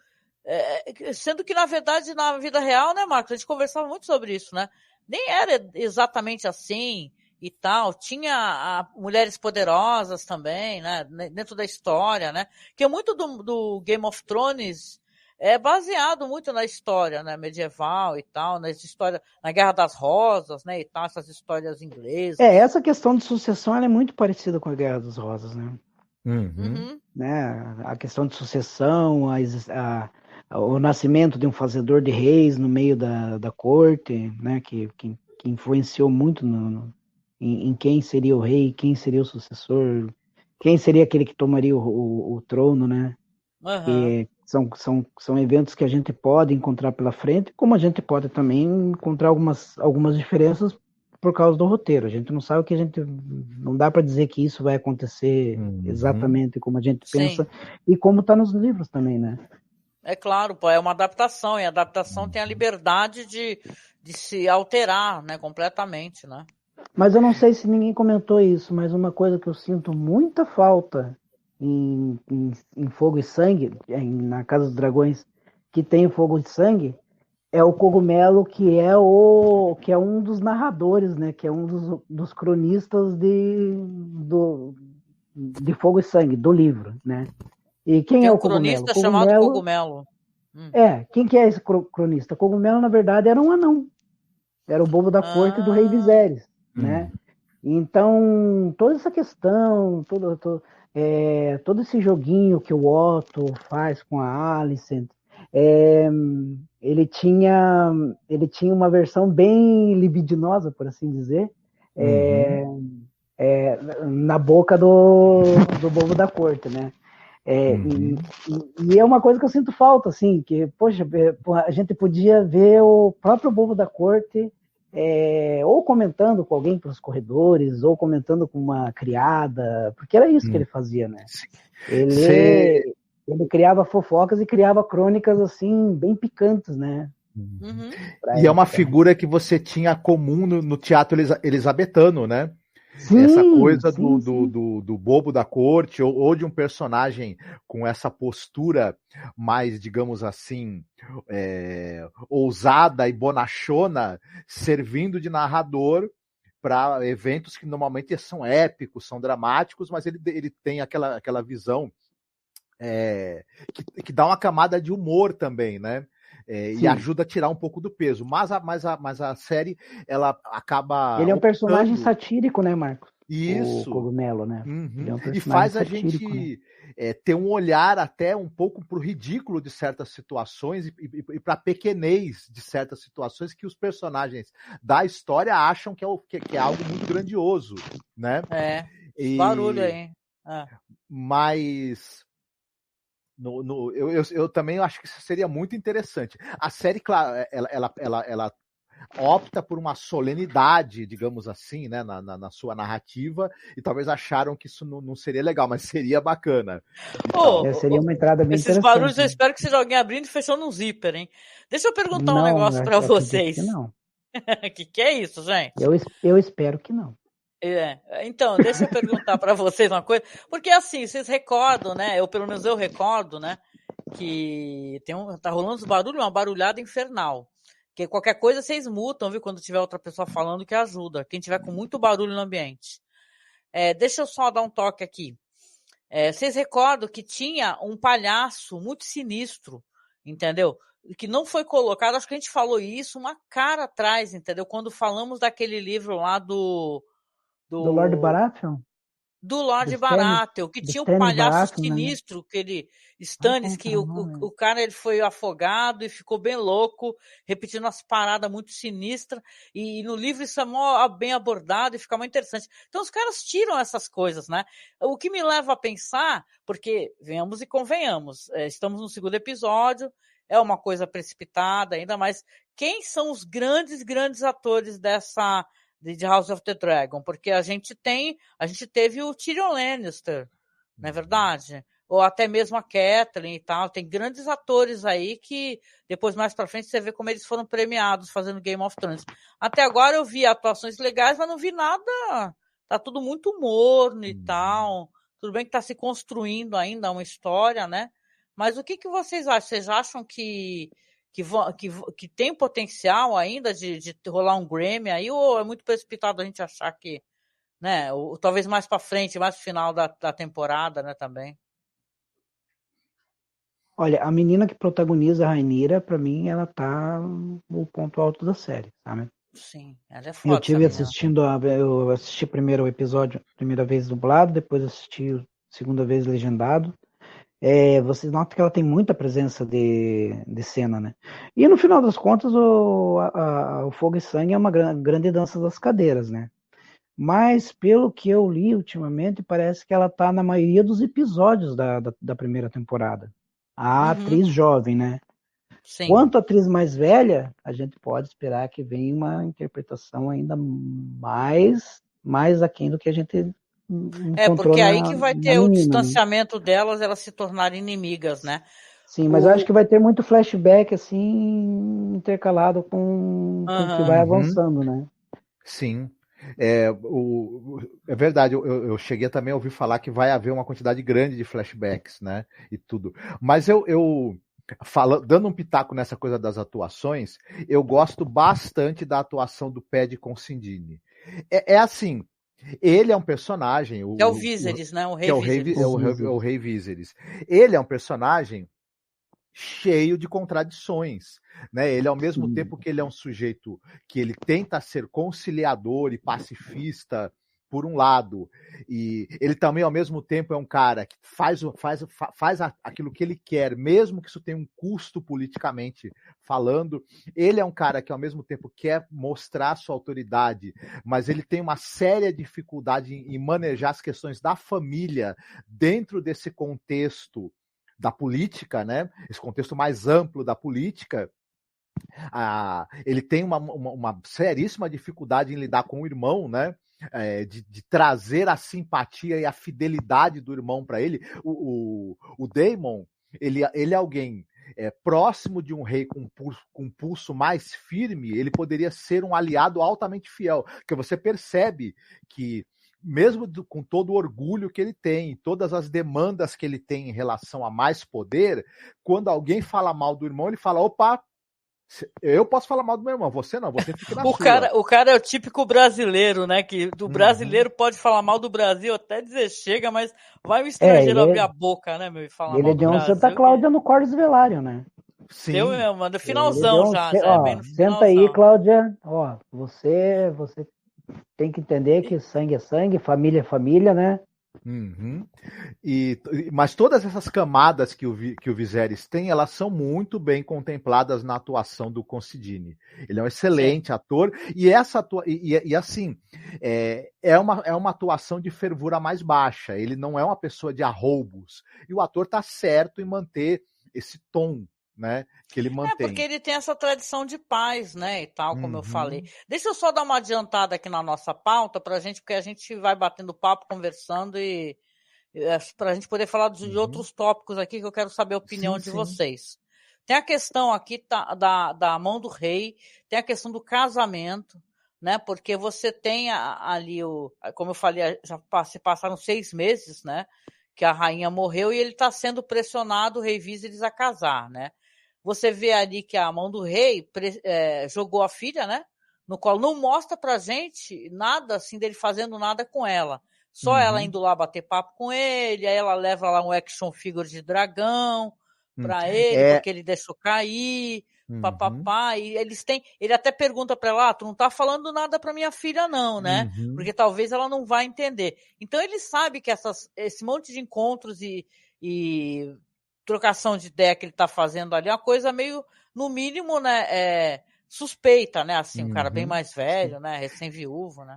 sendo que, na verdade, na vida real, né, Marcos, a gente conversava muito sobre isso, né? Nem era exatamente assim e tal. Tinha mulheres poderosas também, né, dentro da história, né? Que muito do Game of Thrones é baseado muito na história, né, medieval e tal, na Guerra das Rosas, né, e tal, essas histórias inglesas. Essa questão de sucessão ela é muito parecida com a Guerra das Rosas, né? Né? A questão de sucessão, o nascimento de um fazedor de reis no meio da corte, né, que influenciou muito em quem seria o rei, quem seria o sucessor, quem seria aquele que tomaria o trono, né? Que são eventos que a gente pode encontrar pela frente, como a gente pode também encontrar algumas diferenças por causa do roteiro. A gente não sabe não dá para dizer que isso vai acontecer exatamente como a gente pensa e como está nos livros também, né? É claro, é uma adaptação, e a adaptação tem a liberdade de se alterar, né, completamente, né? Mas eu não sei se ninguém comentou isso, mas uma coisa que eu sinto muita falta em Fogo e Sangue, na Casa dos Dragões, que tem Fogo e Sangue, é o cogumelo que é um dos narradores, né? Que é um dos cronistas de Fogo e Sangue, do livro, né? E quem é o cogumelo? Cronista chamado Cogumelo. Quem que é esse cronista? Cogumelo, na verdade, era um anão. Era o bobo da corte do rei Viserys, né? Então, toda essa questão, todo esse joguinho que o Otto faz com a Alicent, ele tinha uma versão bem libidinosa, por assim dizer, na boca do bobo da corte, né? E é uma coisa que eu sinto falta, assim, que, poxa, a gente podia ver o próprio bobo da corte ou comentando com alguém pelos corredores, ou comentando com uma criada, porque era isso que ele fazia, né? Ele criava fofocas e criava crônicas, assim, bem picantes, né? E é uma figura que você tinha comum no teatro elisabetano, né? Sim, essa coisa sim. do bobo da corte, ou de um personagem com essa postura mais, digamos assim, ousada e bonachona, servindo de narrador para eventos que normalmente são épicos, são dramáticos, mas ele tem aquela visão que dá uma camada de humor também, né? E ajuda a tirar um pouco do peso. Mas a série, ela acaba... Ele é um personagem satírico, né, Marcos? Isso. O Cogumelo, né? Ele é um personagem e faz a satírico, gente ter um olhar até um pouco para o ridículo de certas situações e para a pequenez de certas situações que os personagens da história acham que é algo muito grandioso, né? Barulho aí. Mas... eu também acho que isso seria muito interessante. A série, claro, ela opta por uma solenidade, digamos assim, né, na sua narrativa, e talvez acharam que isso não seria legal, mas seria bacana. Seria uma entrada bem esses interessante. Esses barulhos eu espero que seja alguém abrindo e fechando um zíper, hein? Deixa eu perguntar um negócio para vocês. Que não. que é isso, gente? Eu espero que não. Então, deixa eu perguntar para vocês uma coisa, porque assim, vocês recordam, né? Pelo menos eu recordo, né? Que tá rolando uns barulhos, uma barulhada infernal. Que qualquer coisa vocês mutam, viu? Quando tiver outra pessoa falando, que ajuda. Quem tiver com muito barulho no ambiente. Deixa eu só dar um toque aqui. Vocês recordam que tinha um palhaço muito sinistro, entendeu? Que não foi colocado, acho que a gente falou isso uma cara atrás, entendeu? Quando falamos daquele livro lá do Lord Baratheon? Do Lord Baratheon, que tinha um palhaço sinistro, né? Stannis, que o cara ele foi afogado e ficou bem louco, repetindo umas paradas muito sinistras, e no livro isso é bem abordado e fica muito interessante. Então os caras tiram essas coisas, né? O que me leva a pensar, porque venhamos e convenhamos, estamos no segundo episódio, é uma coisa precipitada ainda, mas quem são os grandes atores de House of the Dragon, porque a gente teve o Tyrion Lannister, não é verdade? Ou até mesmo a Catelyn e tal, tem grandes atores aí que depois mais pra frente você vê como eles foram premiados fazendo Game of Thrones. Até agora eu vi atuações legais, mas não vi nada, tá tudo muito morno e tal, tudo bem que tá se construindo ainda uma história, né? Mas o que vocês acham? Vocês acham que tem potencial ainda de rolar um Grammy aí, ou é muito precipitado a gente achar que, né, ou talvez mais para frente, mais no final da temporada, né, também? Olha, a menina que protagoniza a Rainira, para mim, ela tá no ponto alto da série, sabe? Sim, ela é foda. Eu assisti primeiro o episódio, primeira vez dublado, depois assisti segunda vez legendado. Vocês notam que ela tem muita presença de cena, né? E no final das contas, o Fogo e Sangue é uma grande dança das cadeiras, né? Mas pelo que eu li ultimamente, parece que ela tá na maioria dos episódios da primeira temporada. A atriz jovem, né? Sim. Quanto a atriz mais velha, a gente pode esperar que venha uma interpretação ainda mais aquém do que a gente porque aí que vai ter o distanciamento delas, elas se tornarem inimigas, né? Sim, mas eu acho que vai ter muito flashback, assim, intercalado com o que vai avançando, né? Sim. É verdade, eu cheguei também a ouvir falar que vai haver uma quantidade grande de flashbacks, né? E tudo. Mas dando um pitaco nessa coisa das atuações, eu gosto bastante da atuação do Paddy Considine. Assim, ele é um personagem... É o Viserys, né? O Rei Viserys. É o Rei Viserys. Ele é um personagem cheio de contradições, né? Ele, ao mesmo tempo que ele é um sujeito que ele tenta ser conciliador e pacifista, por um lado, e ele também, ao mesmo tempo, é um cara que faz aquilo que ele quer, mesmo que isso tenha um custo politicamente falando. Ele é um cara que, ao mesmo tempo, quer mostrar sua autoridade, mas ele tem uma séria dificuldade em manejar as questões da família dentro desse contexto da política, né? Esse contexto mais amplo da política. Ele tem uma seríssima dificuldade em lidar com o irmão, né? De trazer a simpatia e a fidelidade do irmão para ele. O Daemon, ele é alguém próximo de um rei com um pulso mais firme. Ele poderia ser um aliado altamente fiel, porque você percebe que, mesmo com todo o orgulho que ele tem, todas as demandas que ele tem em relação a mais poder, quando alguém fala mal do irmão, ele fala: opa, eu posso falar mal do meu irmão, você não, você fica na sua. O cara é o típico brasileiro, né? Que do brasileiro pode falar mal do Brasil até dizer chega, mas vai o estrangeiro abrir a boca, né, meu? E falar mal do Brasil. Ele deu um Santa Cláudia no Cordes Velário, né? Sim. Deu mesmo, no finalzão já é bem no finalzão. Senta aí, Cláudia. Ó, você tem que entender que sangue é sangue, família é família, né? Uhum. Mas todas essas camadas que o Viserys tem, elas são muito bem contempladas na atuação do Considine. Ele é um excelente ator, e assim, é uma atuação de fervura mais baixa. Ele não é uma pessoa de arroubos, e o ator tá certo em manter esse tom, né, que ele mantém. Porque ele tem essa tradição de paz, né, e tal, como eu falei. Deixa eu só dar uma adiantada aqui na nossa pauta pra gente, porque a gente vai batendo papo, conversando e pra gente poder falar de outros tópicos aqui que eu quero saber a opinião de vocês. Tem a questão aqui da mão do rei, tem a questão do casamento, né, porque você tem ali como eu falei, já se passaram 6 meses, né, que a rainha morreu e ele está sendo pressionado, o rei Viserys, a casar, né. Você vê ali que a mão do rei jogou a filha, né, no colo. Não mostra pra gente nada assim dele fazendo nada com ela. Só ela indo lá bater papo com ele, aí ela leva lá um action figure de dragão pra ele, porque ele deixou cair, papapá. E ele até pergunta pra ela: tu não tá falando nada pra minha filha não, né? Porque talvez ela não vai entender. Então ele sabe que esse monte de encontros e trocação de ideia que ele tá fazendo ali é uma coisa meio, no mínimo, né, suspeita, né, assim, um cara bem mais velho, né, recém-viúvo, né.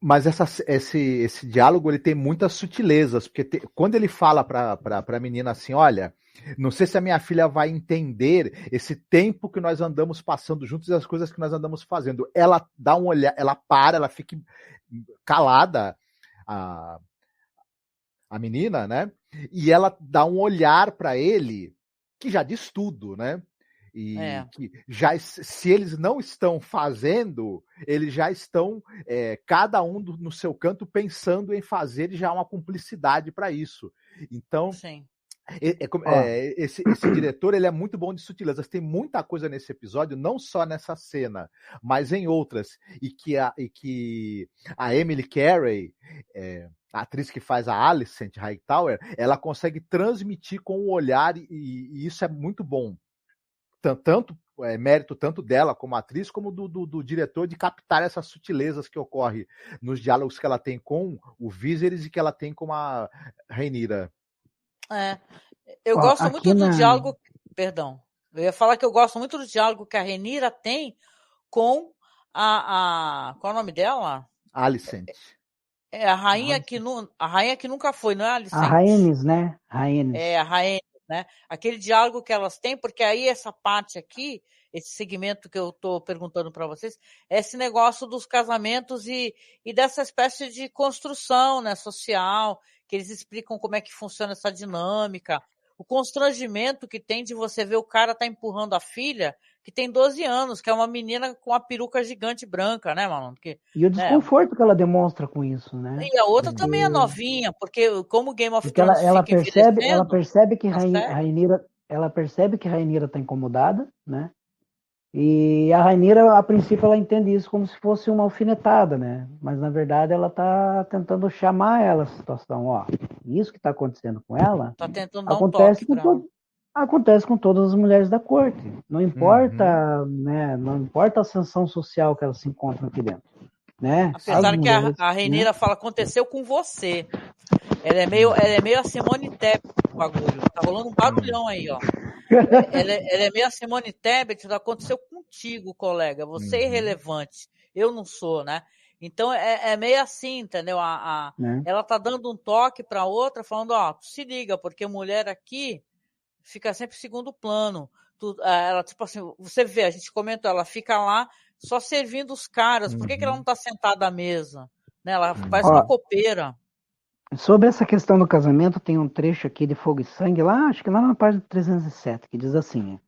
Mas esse diálogo, ele tem muitas sutilezas, porque quando ele fala pra menina assim: olha, não sei se a minha filha vai entender esse tempo que nós andamos passando juntos e as coisas que nós andamos fazendo. Ela dá um olhar, ela para, ela fica calada, a menina, né? E ela dá um olhar para ele que já diz tudo, né? E que já, se eles não estão fazendo, eles já estão, cada um no seu canto, pensando em fazer, e já há uma cumplicidade para isso. Então, sim. Esse diretor, ele é muito bom de sutilezas. Tem muita coisa nesse episódio, não só nessa cena, mas em outras, e que a Emily Carey, a atriz que faz a Alicent Hightower, ela consegue transmitir com o olhar, e isso é muito bom. Tanto mérito tanto dela como atriz, como do diretor, de captar essas sutilezas que ocorrem nos diálogos que ela tem com o Viserys e que ela tem com a Rhaenyra. Eu gosto muito do diálogo. Perdão. Eu ia falar que eu gosto muito do diálogo que a Rhaenyra tem com qual é o nome dela? Alicent. A rainha que nunca foi, não é Alicent? A Rhaenys, né? Rhaenys. A Rhaenys, né? Aquele diálogo que elas têm, porque aí essa parte aqui, esse segmento que eu estou perguntando para vocês, é esse negócio dos casamentos e dessa espécie de construção, né, social, que eles explicam como é que funciona essa dinâmica, o constrangimento que tem de você ver o cara tá empurrando a filha, que tem 12 anos, que é uma menina com uma peruca gigante branca, né, mano? E o desconforto que ela demonstra com isso, né? E a outra também é novinha, porque como Game of Thrones ela percebe que Rhaenyra tá incomodada, né? E a Rhaenyra, a princípio, ela entende isso como se fosse uma alfinetada, né? Mas, na verdade, ela tá tentando chamar ela a situação. Ó, isso que tá acontecendo com ela, tá tentando dar acontece um toque com Acontece com todas as mulheres da corte. Não importa, né? Não importa a ascensão social que elas se encontram aqui dentro, né? Apesar que a Rhaenyra fala, aconteceu com você. Ela é meio a Simone Tebet do bagulho. Tá rolando um barulhão aí, ó. Ela é meio a Simone Tebet, aconteceu contigo, colega. Você é irrelevante. Eu não sou, né? Então é meio assim, entendeu? Ela tá dando um toque pra outra, falando, ó, se liga, porque mulher aqui fica sempre em segundo plano. Ela, tipo assim, você vê, a gente comentou, ela fica lá só servindo os caras. Por que ela não tá sentada à mesa? Né? Ela parece uma copeira. Sobre essa questão do casamento, tem um trecho aqui de Fogo e Sangue, lá, acho que lá na página 307, que diz assim: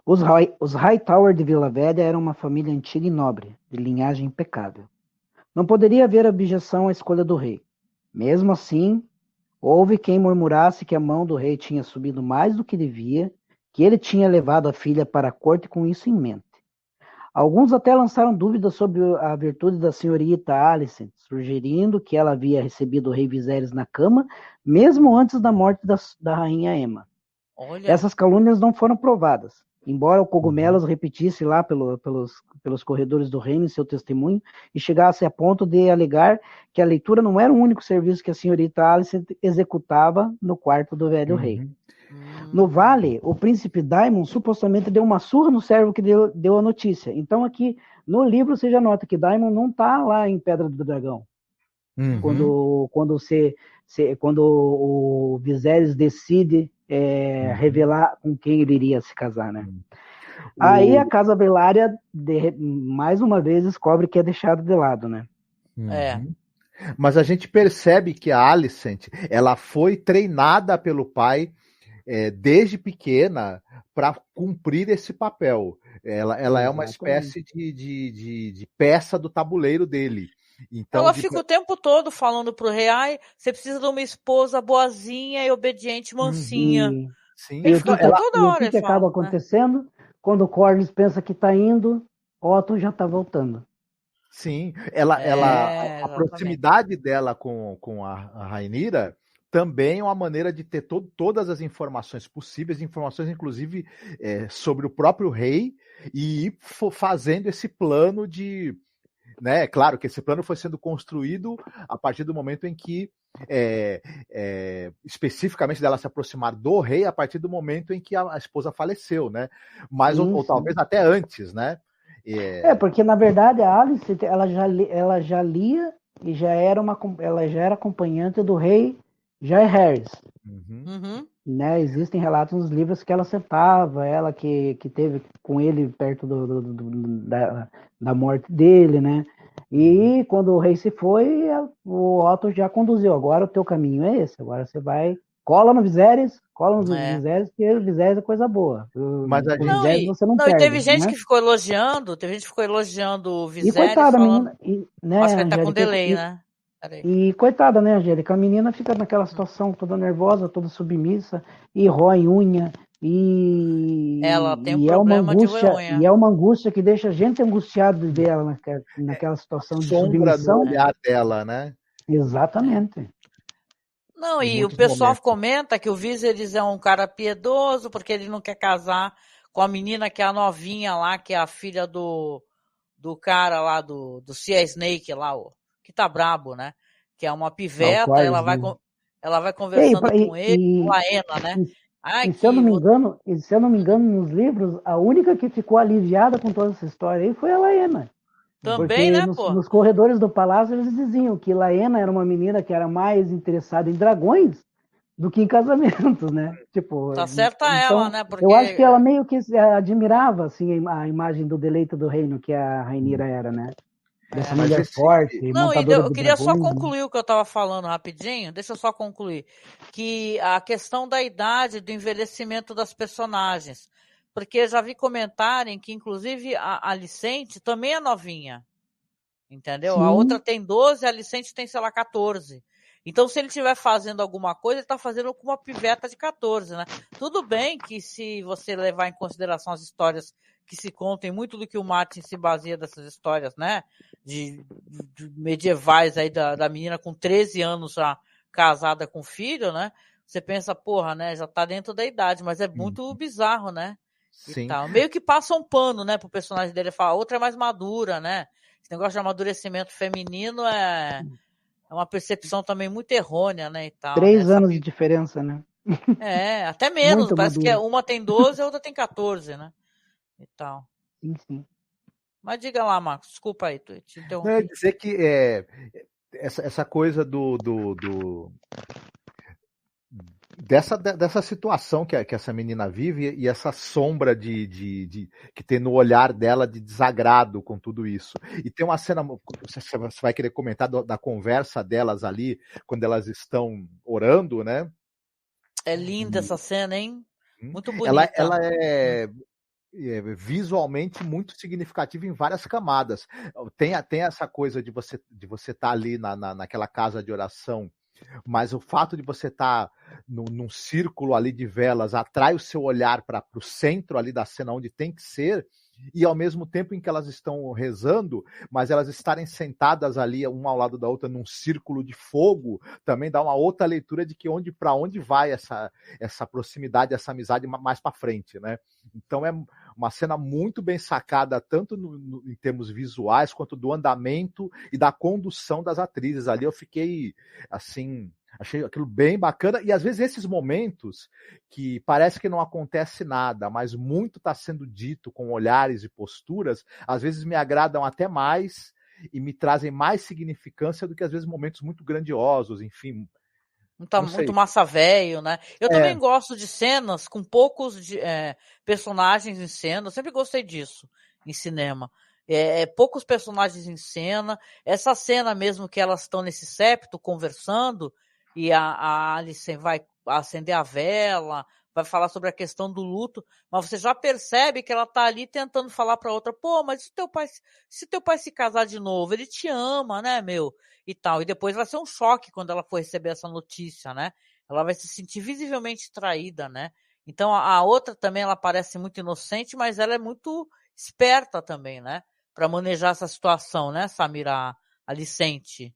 os Hightower de Vila Velha eram uma família antiga e nobre, de linhagem impecável. Não poderia haver objeção à escolha do rei. Mesmo assim, houve quem murmurasse que a mão do rei tinha subido mais do que devia, que ele tinha levado a filha para a corte com isso em mente. Alguns até lançaram dúvidas sobre a virtude da senhorita Alicent, sugerindo que ela havia recebido o rei Viserys na cama, mesmo antes da morte da rainha Aemma. Olha. Essas calúnias não foram provadas, embora o Cogumelos repetisse lá pelos corredores do reino em seu testemunho e chegasse a ponto de alegar que a leitura não era o único serviço que a senhorita Alicent executava no quarto do velho rei. No vale, o príncipe Daemon supostamente deu uma surra no servo que deu a notícia. Então aqui no livro você já nota que Daemon não está lá em Pedra do Dragão. Quando o Viserys decide revelar com quem ele iria se casar, né? Aí a Casa Velária mais uma vez descobre que é deixado de lado, né? Mas a gente percebe que a Alicent, ela foi treinada pelo pai desde pequena para cumprir esse papel. Ela é uma espécie de peça do tabuleiro dele. Então, ela fica o tempo todo falando pro rei, você precisa de uma esposa boazinha e obediente, mansinha. Sim. E o que acaba acontecendo? Quando o Corlys pensa que está indo, Otto já está voltando. Sim, a proximidade dela com a Rhaenyra também é uma maneira de ter todas as informações possíveis, informações inclusive sobre o próprio rei, e ir fazendo esse plano de... Né? Claro que esse plano foi sendo construído a partir do momento em que, especificamente dela se aproximar do rei, a partir do momento em que a esposa faleceu, né? Mas, ou talvez até antes, né? Porque na verdade a Alice ela já lia e ela já era acompanhante do rei Jaehaerys. Né? Existem relatos nos livros que ela sentava, ela que teve com ele perto da morte dele, né? E quando o rei se foi, o Otto já conduziu. Agora o teu caminho é esse. Agora você vai, cola no Viserys, que o Viserys é coisa boa. Mas a gente... Viserys você não perde. Teve gente que ficou elogiando, o Viserys. E coitada, falando... a menina, né, acho que ele tá com delay, né? E coitada, né, Angélica? A menina fica naquela situação toda nervosa, toda submissa, e rói unha, ela tem um problema de vergonha. E é uma angústia que deixa a gente angustiado de ver ela naquela situação de submissão. No olhar dela, né? Exatamente. Não, e o pessoal comenta que o Viserys é um cara piedoso, porque ele não quer casar com a menina que é a novinha lá, que é a filha do cara lá, do Sea Snake lá, que tá brabo, né? Que é uma piveta, ela vai conversando com ele, com a Laena, né? Se eu não me engano, nos livros, a única que ficou aliviada com toda essa história aí foi a Laena. Também, porque né, nos corredores do palácio eles diziam que Laena era uma menina que era mais interessada em dragões do que em casamentos, né? Tipo, tá certa então, ela, né? Porque... eu acho que ela meio que admirava assim, a imagem do deleito do reino que a Rhaenyra era, né? Dessa mulher forte, não, montadora eu queria dragões, só concluir o que eu estava falando rapidinho, deixa eu só concluir, que a questão da idade, do envelhecimento das personagens, porque eu já vi comentarem que inclusive a Alicente também é novinha, entendeu? Sim. A outra tem 12, a Alicente tem, sei lá, 14. Então, se ele estiver fazendo alguma coisa, ele está fazendo com uma piveta de 14, né? Tudo bem que se você levar em consideração as histórias que se contam, muito do que o Martin se baseia dessas histórias, né? De medievais aí da menina com 13 anos já casada com filho, né? você pensa, porra, né? Já tá dentro da idade, mas é muito bizarro, né? Sim. E tal. Meio que passa um pano, né, pro personagem dele. Fala, a outra é mais madura, né? Esse negócio de amadurecimento feminino é uma percepção também muito errônea, né? E tal, 3 né? anos de diferença, né? Até menos. Muito Parece que madura. uma tem 12 e a outra tem 14, né? E tal. Sim, sim. Mas diga lá, Marcos, desculpa aí, te Não, interrompi. eu ia dizer que essa coisa dessa situação que essa menina vive e essa sombra que tem no olhar dela de desagrado com tudo isso. E tem uma cena, você vai querer comentar da conversa delas ali, quando elas estão orando, né? É linda essa cena, hein? Muito Ela bonita. é visualmente muito significativa em várias camadas. Tem essa coisa de você estar ali naquela casa de oração, mas o fato de você estar num círculo ali de velas atrai o seu olhar para o centro ali da cena onde tem que ser, e ao mesmo tempo em que elas estão rezando, mas elas estarem sentadas ali uma ao lado da outra num círculo de fogo, também dá uma outra leitura de que para onde vai essa proximidade, essa amizade mais para frente, né? Então é uma cena muito bem sacada, tanto em termos visuais, quanto do andamento e da condução das atrizes. Ali eu fiquei, assim, achei aquilo bem bacana. E às vezes esses momentos que parece que não acontece nada, mas muito está sendo dito com olhares e posturas, às vezes me agradam até mais e me trazem mais significância do que às vezes momentos muito grandiosos, enfim. Muito massa velho, né? Eu também gosto de cenas com poucos personagens em cena. Eu sempre gostei disso em cinema. Poucos personagens em cena. Essa cena mesmo que elas estão nesse septo conversando e a Alice vai acender a vela, vai falar sobre a questão do luto, mas você já percebe que ela tá ali tentando falar para outra, pô, mas se teu pai se casar de novo, ele te ama, né, meu? E tal. E depois vai ser um choque quando ela for receber essa notícia, né? Ela vai se sentir visivelmente traída, né? Então a outra também, ela parece muito inocente, mas ela é muito esperta também, né? Para manejar essa situação, né, Samira Alicente?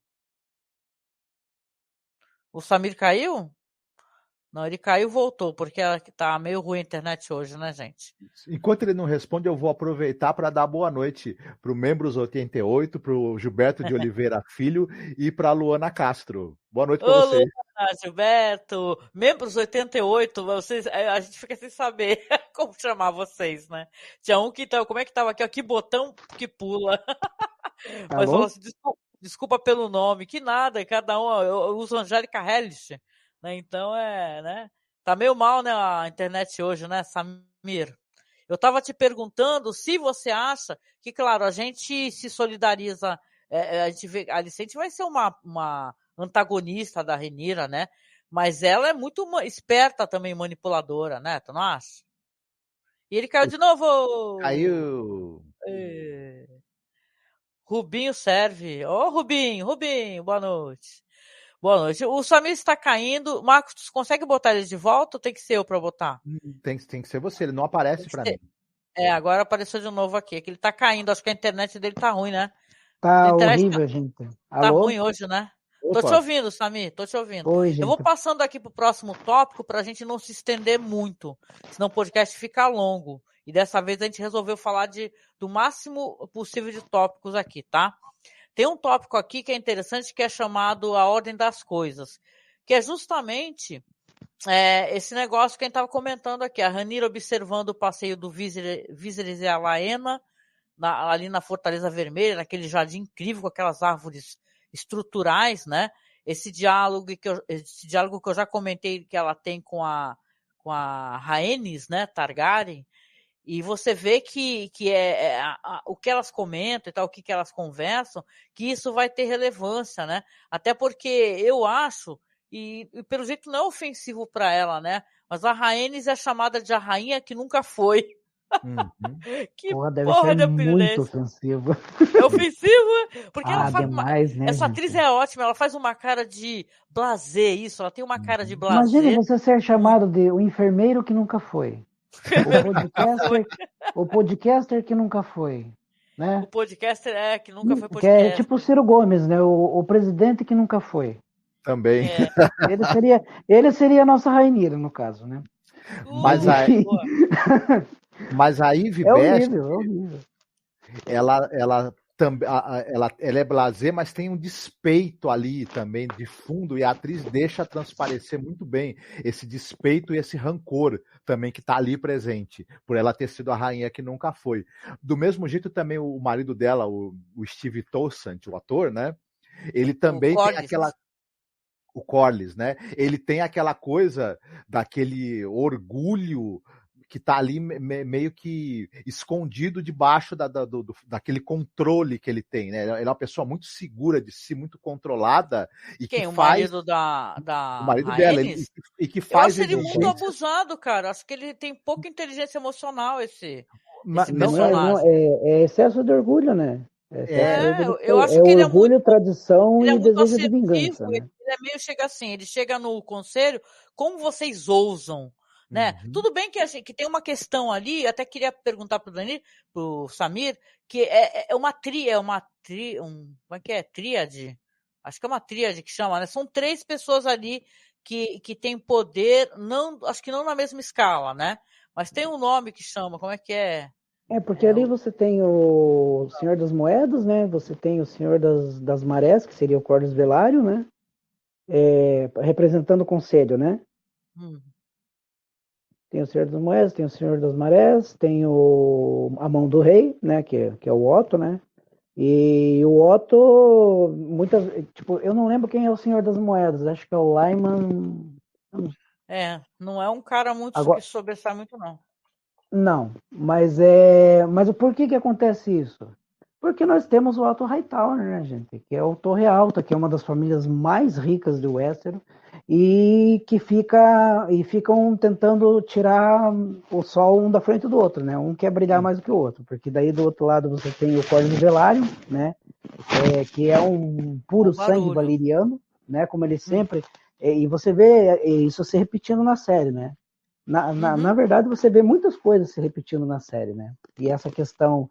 O Samir caiu? Não, ele caiu e voltou, porque tá meio ruim a internet hoje, né, gente? Enquanto ele não responde, eu vou aproveitar para dar boa noite para o Membros 88, para o Gilberto de Oliveira Filho e para a Luana Castro. Boa noite para vocês. Luana, Gilberto, Membros 88, vocês, a gente fica sem saber como chamar vocês, né? Tinha um que então, como é que tava aqui? Ó, que botão que pula. Mas falou assim, desculpa pelo nome, que nada, cada um, eu uso Angélica Hellish, né? Então né? Tá meio mal, né, a internet hoje, né, Samir? Eu tava te perguntando se você acha que, claro, a gente se solidariza, a gente vê, a Alicente vai ser uma antagonista da Rhaenyra, né? Mas ela é muito esperta também, manipuladora, né? Tu não acha? E ele caiu de novo! Caiu! Rubinho serve. Ô, Rubinho, boa noite. Boa noite. O Samir está caindo. Marcos, tu consegue botar ele de volta ou tem que ser eu para botar? Tem que ser você, ele não aparece para mim. Agora apareceu de novo aqui, que ele tá caindo. Acho que a internet dele tá ruim, né? Tá horrível, gente. Tá Alô? ruim hoje, né? Opa. Tô te ouvindo, Samir, tô te ouvindo. Oi, gente. Eu vou passando aqui pro próximo tópico pra gente não se estender muito, senão o podcast fica longo. E dessa vez a gente resolveu falar do máximo possível de tópicos aqui, tá? Tem um tópico aqui que é interessante, que é chamado a ordem das coisas, que é justamente esse negócio que a gente estava comentando aqui, a Rhaenyra observando o passeio do Viserys e a Laena, ali na Fortaleza Vermelha, naquele jardim incrível com aquelas árvores estruturais, né? Esse diálogo que eu já comentei que ela tem com a Rhaenys, né, Targaryen, e você vê que o que elas comentam e tal, o que elas conversam, que isso vai ter relevância, né? Até porque eu acho, e pelo jeito não é ofensivo para ela, né? Mas a Rhaenys é chamada de a rainha que nunca foi. Que deve ser de muito ofensivo. É ofensivo? Porque ela faz demais, né, essa gente? atriz é ótima, ela faz uma cara de blasé, isso, ela tem uma cara de blasé. Imagine você ser chamado de o enfermeiro que nunca foi. O podcaster que nunca foi. Né? O podcaster que nunca foi podcaster. Que é tipo o Ciro Gomes, né? O presidente que nunca foi. Também. Ele seria a nossa Rainira, no caso, né? Mas a Ivy É Best, horrível. ela é blasé, mas tem um despeito ali também de fundo, e a atriz deixa transparecer muito bem esse despeito e esse rancor também que está ali presente, por ela ter sido a rainha que nunca foi. Do mesmo jeito também o marido dela, o Steve Toussaint, o ator, né? Ele também tem aquela... O Corlys, né? Ele tem aquela coisa daquele orgulho que tá ali meio que escondido debaixo daquele controle que ele tem, né? Ele é uma pessoa muito segura de si, muito controlada. E quem? Que o faz... marido da O marido dela. E que faz... Eu acho ele muito abusado, cara. Acho que ele tem pouca inteligência emocional, esse personagem. É excesso de orgulho, né? Eu acho que ele orgulho, é muito... tradição e desejo de vingança. Né? Ele é meio chega assim, ele chega no conselho, como vocês ousam, né? Tudo bem que tem uma questão ali, até queria perguntar pro Danilo, pro Samir, que é uma como é que é? Tríade? Acho que é uma tríade que chama, né? São 3 pessoas ali que têm poder, acho que não na mesma escala, né? Mas tem um nome que chama, como é que é? Porque ali você tem o Senhor das Moedas, né? Você tem o Senhor das Marés, que seria o Corlys Velaryon, né? Representando o conselho, né? Tem o Senhor das Moedas, tem o Senhor das Marés, tem a Mão do Rei, né? Que é o Otto, né? E o Otto, eu não lembro quem é o Senhor das Moedas, acho que é o Lyman. Não é um cara muito que sobressai muito, não. Não, mas o porquê que acontece isso? Porque nós temos o Otto Hightower, né, gente? Que é o Torre Alta, que é uma das famílias mais ricas do Westeros e que ficam tentando tirar o sol um da frente do outro, né? Um quer brilhar mais do que o outro, porque daí do outro lado você tem o Corlys Velaryon, né? Que é um puro sangue valeriano, né? Como ele sempre... E você vê isso se repetindo na série, né? Na verdade, você vê muitas coisas se repetindo na série, né? E essa questão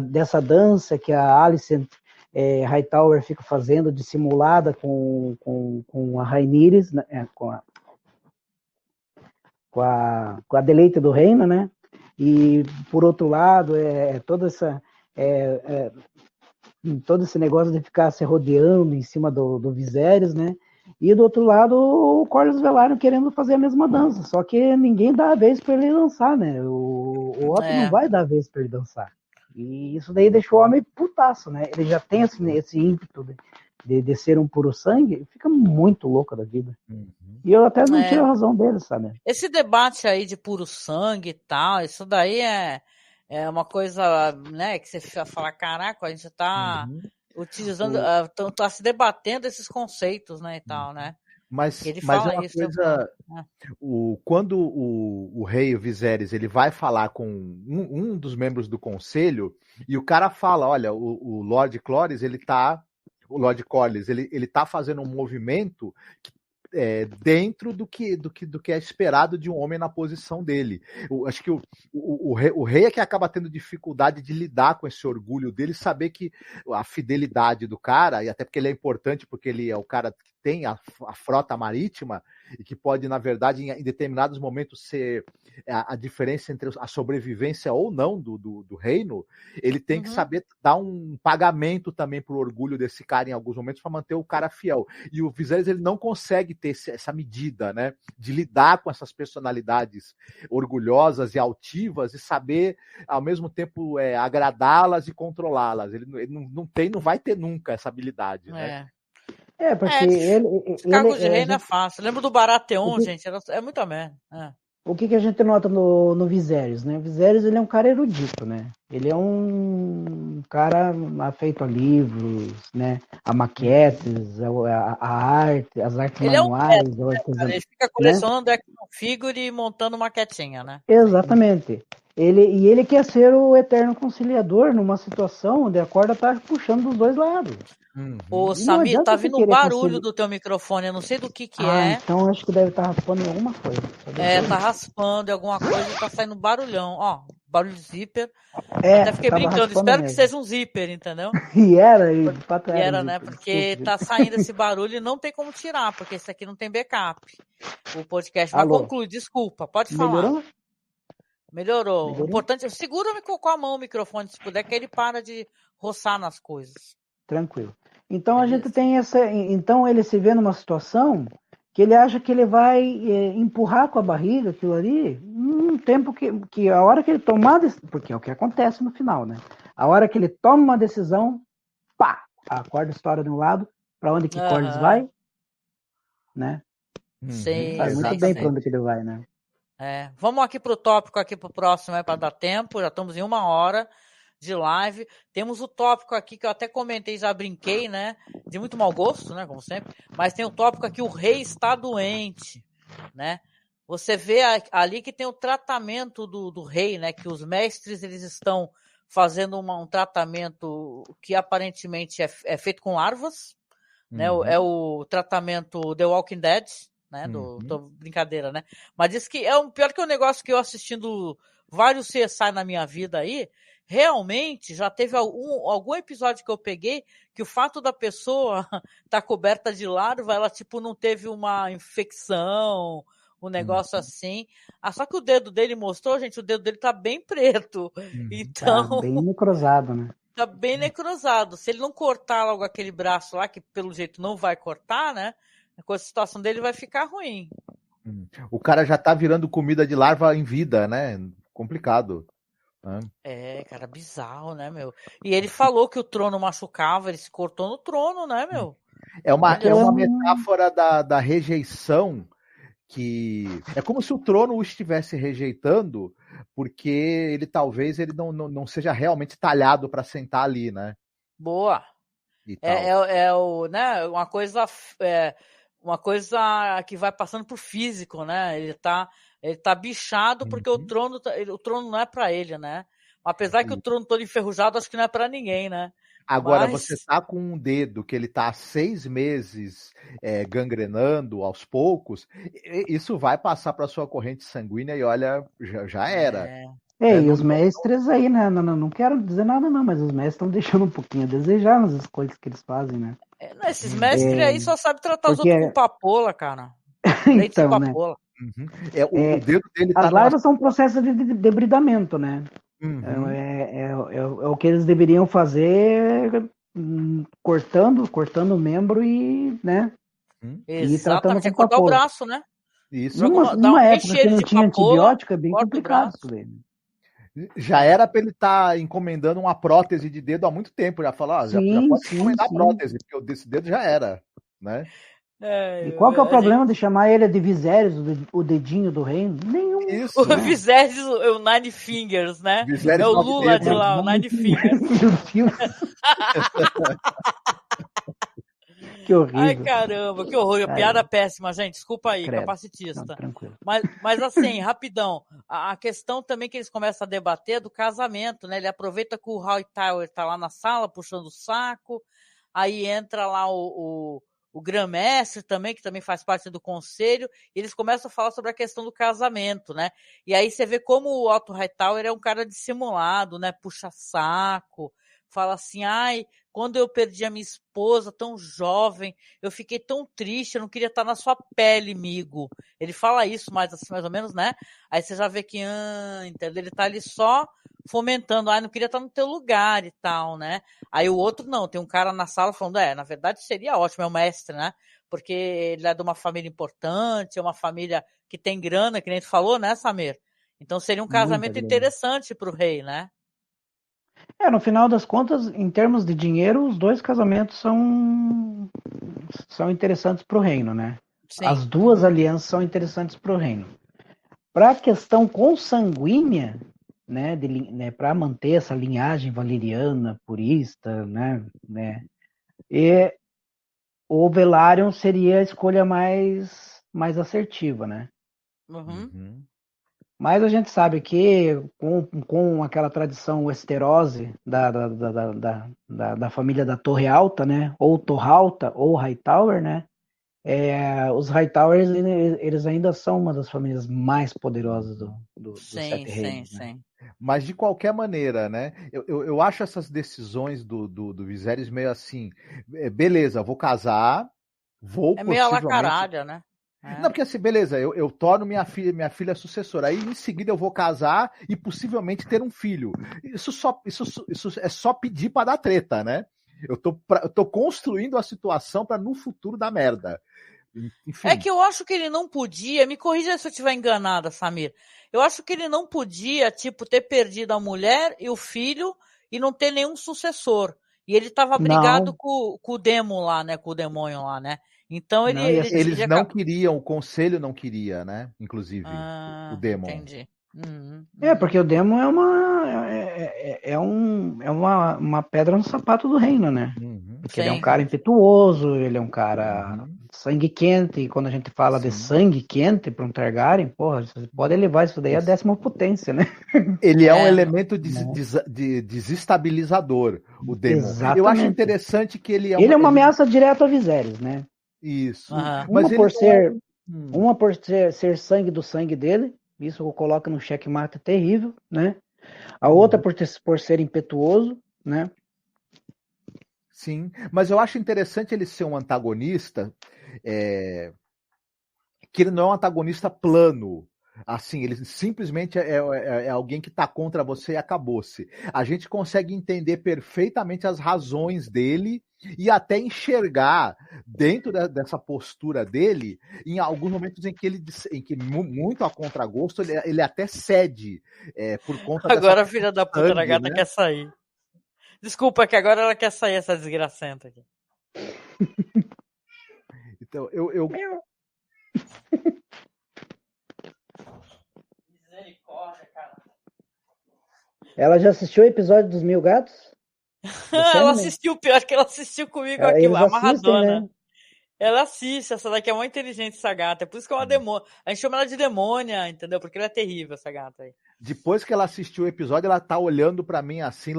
dessa dança que a Alicent Hightower fica fazendo, dissimulada com a Rhaenyra, né? com a Deleite do Reino, né? E, por outro lado, todo esse negócio de ficar se rodeando em cima do Viserys, né? E do outro lado, o Corlys Velaryon querendo fazer a mesma dança, só que ninguém dá a vez para ele dançar, né? O Otto não vai dar a vez para ele dançar. E isso daí deixou o homem putaço, né? Ele já tem esse ímpeto de ser um puro sangue, fica muito louco da vida. E eu até não tiro a razão dele, sabe? Esse debate aí de puro sangue e tal, isso daí é uma coisa, né, que você fala, caraca, a gente tá... utilizando, tá se debatendo esses conceitos, né, e tal, né? Mas é uma coisa, quando o rei, o Viserys, ele vai falar com um dos membros do conselho, e o cara fala, olha, o Lord Corlys, o Lord Corlys, ele tá fazendo um movimento dentro do que é esperado de um homem na posição dele. Acho que o rei é que acaba tendo dificuldade de lidar com esse orgulho dele, saber que a fidelidade do cara, e até porque ele é importante, porque ele é o cara que tem a frota marítima, e que pode, na verdade, em determinados momentos ser a diferença entre a sobrevivência ou não do reino, ele tem que saber dar um pagamento também pro orgulho desse cara em alguns momentos para manter o cara fiel. E o Viserys, ele não consegue ter essa medida, né, de lidar com essas personalidades orgulhosas e altivas e saber, ao mesmo tempo, agradá-las e controlá-las. Ele não vai ter nunca essa habilidade, né? Porque esse cargo de rei não é fácil. Lembro do Baratheon, gente, é muita merda. O que a gente nota no Viserys, né? O Viserys, ele é um cara erudito, né? Ele é um cara afeito a livros, né? A maquetes, a arte, as artes manuais. Ele fica colecionando action figure e montando maquetinha, né? Exatamente. Ele quer ser o eterno conciliador numa situação onde a corda tá puxando dos dois lados. Ô, Samir, tá vindo um barulho do teu microfone, eu não sei do que é. Então acho que deve estar raspando em alguma coisa. Tá raspando em alguma coisa e tá saindo barulhão. Ó, barulho de zíper. É, Até fiquei tava brincando, raspando espero que mesmo. seja um zíper, entendeu? E era, e de fato E era. era, né? Porque tá saindo esse barulho e não tem como tirar, porque esse aqui não tem backup. O podcast. Mas Alô, conclui, desculpa, pode falar. melhorou? Melhorou. O Melhorou? importante é segura com a mão o microfone, se puder, que ele para de roçar nas coisas. Tranquilo. Então a Beleza? gente tem essa. Então ele se vê numa situação que ele acha que ele vai empurrar com a barriga aquilo ali, num tempo que a hora que ele tomar, porque é o que acontece no final, né? A hora que ele toma uma decisão, pá, a corda estoura de um lado, para onde que Corlys vai, né? Sim, Sabe muito bem para onde que ele vai, né? Vamos aqui pro tópico, aqui pro próximo, para dar tempo, já estamos em 1 hora de live. Temos o tópico aqui que eu até comentei, já brinquei, né? De muito mau gosto, né? Como sempre. Mas tem o tópico aqui, o rei está doente, né? Você vê ali que tem o tratamento do rei, né? Que os mestres, eles estão fazendo um tratamento que aparentemente é feito com larvas, né? É o tratamento The Walking Dead, né? Brincadeira, né? Mas diz que é pior que o negócio que eu assistindo vários CSI na minha vida aí, realmente já teve algum episódio que eu peguei que o fato da pessoa estar coberta de larva, ela tipo não teve uma infecção, um negócio assim. Só que o dedo dele mostrou, gente, o dedo dele tá bem preto. Então, tá bem necrosado, né? Tá bem necrosado. Se ele não cortar logo aquele braço lá, que pelo jeito não vai cortar, né? A situação dele vai ficar ruim. O cara já tá virando comida de larva em vida, né? Complicado. Cara, bizarro, né, meu? E ele falou que o trono machucava, ele se cortou no trono, né, meu? É uma metáfora da rejeição, que é como se o trono o estivesse rejeitando, porque ele talvez ele não seja realmente talhado para sentar ali, né? Boa. Né, uma coisa que vai passando pro físico, né? Ele tá bichado porque o trono não é para ele, né? Apesar que o trono todo enferrujado, acho que não é para ninguém, né? Agora, você tá com um dedo que ele tá há 6 meses gangrenando aos poucos, isso vai passar para sua corrente sanguínea e olha, já era. E os mestres aí, né? Não quero dizer nada, não, mas os mestres estão deixando um pouquinho a desejar nas escolhas que eles fazem, né? Esses mestres aí só sabem tratar os outros com papola, cara. Então, né? O dedo dele as larvas são um processo de debridamento, né? É o que eles deveriam fazer cortando o membro e, né? Exatamente, é cortar o braço, né? Isso. Numa época que não tinha antibiótico, é bem complicado isso daí. Já era para ele estar encomendando uma prótese de dedo há muito tempo. Já falou, já pode encomendar a prótese, porque desse dedo já era, né? E qual que é o problema de chamar ele de Viserys, o dedinho do reino? Nenhum. Isso, o Viserys, o Nine Fingers, né? Viserys é o Lula de lá, o Nine Fingers. Que horrível. Ai, caramba, que horror. Piada péssima, gente. Desculpa aí, capacitista. Não, tranquilo. Mas assim, rapidão. A questão também que eles começam a debater é do casamento, né? Ele aproveita que o Hightower tá lá na sala, puxando o saco. Aí entra lá o Grã-Mestre também, que também faz parte do conselho, e eles começam a falar sobre a questão do casamento, né? E aí você vê como o Otto Hightower é um cara dissimulado, né? Puxa saco, fala assim, quando eu perdi a minha esposa tão jovem, eu fiquei tão triste, eu não queria estar na sua pele, amigo. Ele fala isso mais assim, mais ou menos, né? Aí você já vê que, entendeu? Ele tá ali só fomentando, não queria estar no teu lugar e tal, né? Aí o outro não, tem um cara na sala falando, na verdade seria ótimo, é o mestre, né? Porque ele é de uma família importante, é uma família que tem grana, que nem tu falou, né, Samir? Então seria um casamento interessante pro rei, né? No final das contas, em termos de dinheiro, os dois casamentos são interessantes para o reino, né? Sim. As duas alianças são interessantes para o reino. Para a questão consanguínea, né, para manter essa linhagem valeriana, purista, né, e o Velaryon seria a escolha mais assertiva, né? Mas a gente sabe que com aquela tradição westerose da família da Torre Alta, né? Ou Torralta, ou Hightower, né? os Hightowers, eles ainda são uma das famílias mais poderosas dos Sim, Sete sim, Reinos, né? sim. Mas de qualquer maneira, né? Eu acho essas decisões do Viserys meio assim. Beleza, vou casar, vou É meio a la possivelmente. caralho, né? Não, porque assim, beleza, eu torno minha filha sucessora. Aí em seguida eu vou casar e possivelmente ter um filho. Isso é só pedir para dar treta, né? Eu tô construindo a situação para no futuro dar merda. Enfim. É que eu acho que ele não podia, me corrija se eu estiver enganada, Samir. Eu acho que ele não podia, tipo, ter perdido a mulher e o filho e não ter nenhum sucessor. E ele estava brigado Não, com o demo lá, né? Com o demônio lá, né? Então não ia ser. Eles não queriam, o conselho não queria, né? Inclusive, o Demon. Entendi. Uhum. Porque o Demo uma pedra no sapato do reino, né? Uhum. Porque ele é um Sim. cara impetuoso, ele é um cara Uhum. sangue quente, e quando a gente fala de Sim. sangue quente para um Targaryen, porra, você pode levar isso daí à 10ª potência, né? Ele é um É, elemento Né? desestabilizador, o Demon. Eu acho Exatamente. interessante que ele é Ele uma. é uma ameaça direta a Viserys, né? Isso. aham. Mas Uma ele por não é. ser, uma por ser sangue do sangue dele, isso coloca num checkmate terrível, né? A outra por ser impetuoso, né? Sim, mas eu acho interessante ele ser um antagonista, que ele não é um antagonista plano. Assim, ele simplesmente é alguém que está contra você e acabou-se. A gente consegue entender perfeitamente as razões dele e até enxergar dentro dessa postura dele em alguns momentos em que muito a contragosto ele até cede por conta dessa Agora a questão filha da de puta da sangue, gata né? quer sair. Desculpa, que agora ela quer sair, essa desgracenta aqui. Então, Misericórdia, cara. Ela já assistiu o episódio dos Mil Gatos? Ela assistiu, pior que ela assistiu comigo aqui, Eles assistem, amarradona. né? Ela assiste, essa daqui é muito inteligente, essa gata. É por isso que é uma demônia. A gente chama ela de demônia, entendeu? Porque ela é terrível, essa gata aí. depois que ela assistiu o episódio, ela tá olhando para mim assim,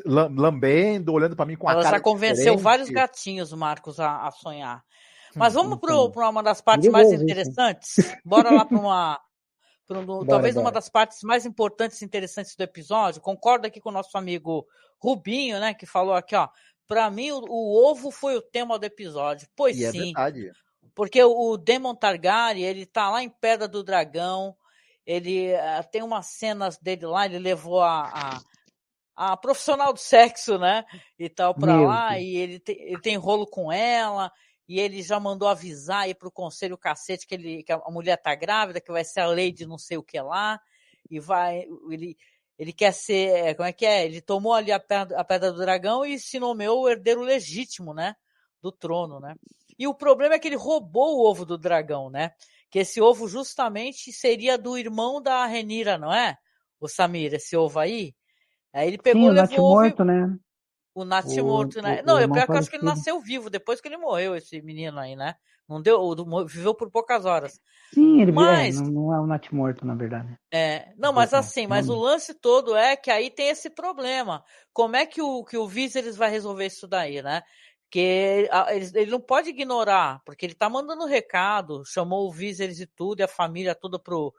lambendo, olhando para mim com a Ela já cara convenceu vários diferente. gatinhos, Marcos, a sonhar. Mas vamos Então, para uma das partes mais perigoso isso, hein? interessantes? Bora lá para Bora, talvez uma bora. das partes mais importantes e interessantes do episódio. Concordo aqui com o nosso amigo Rubinho, né, que falou aqui, ó. Para mim, o ovo foi o tema do episódio. Pois E é sim, verdade. porque o Daemon Targaryen, ele tá lá em Pedra do Dragão, ele tem umas cenas dele lá, ele levou a profissional do sexo, né, e tal, pra Meu lá, Deus. e ele tem rolo com ela, e ele já mandou avisar aí pro conselho cacete que a mulher tá grávida, que vai ser a lei de não sei o que lá, e ele quer ser, como é que é? Ele tomou ali a pedra do dragão e se nomeou o herdeiro legítimo, né, do trono, né. E o problema é que ele roubou o ovo do dragão, né, que esse ovo justamente seria do irmão da Rhaenyra, não é? O Samir, esse ovo aí? Aí ele Sim, pegou, o Nath levou o ovo, morto, né? o Nath O, morto, né? o, Não, o irmão pior que eu acho que ele falecido. nasceu vivo, depois que ele morreu, esse menino aí, né? Não deu, viveu por poucas horas. Sim, Mas, não é o Nath morto, na verdade. não, mas assim, mas o Realmente. lance todo é que aí tem esse problema. Como é que o Viserys vai resolver isso daí, né? Porque ele não pode ignorar, porque ele tá mandando recado, chamou o Viserys e tudo, e a família toda pro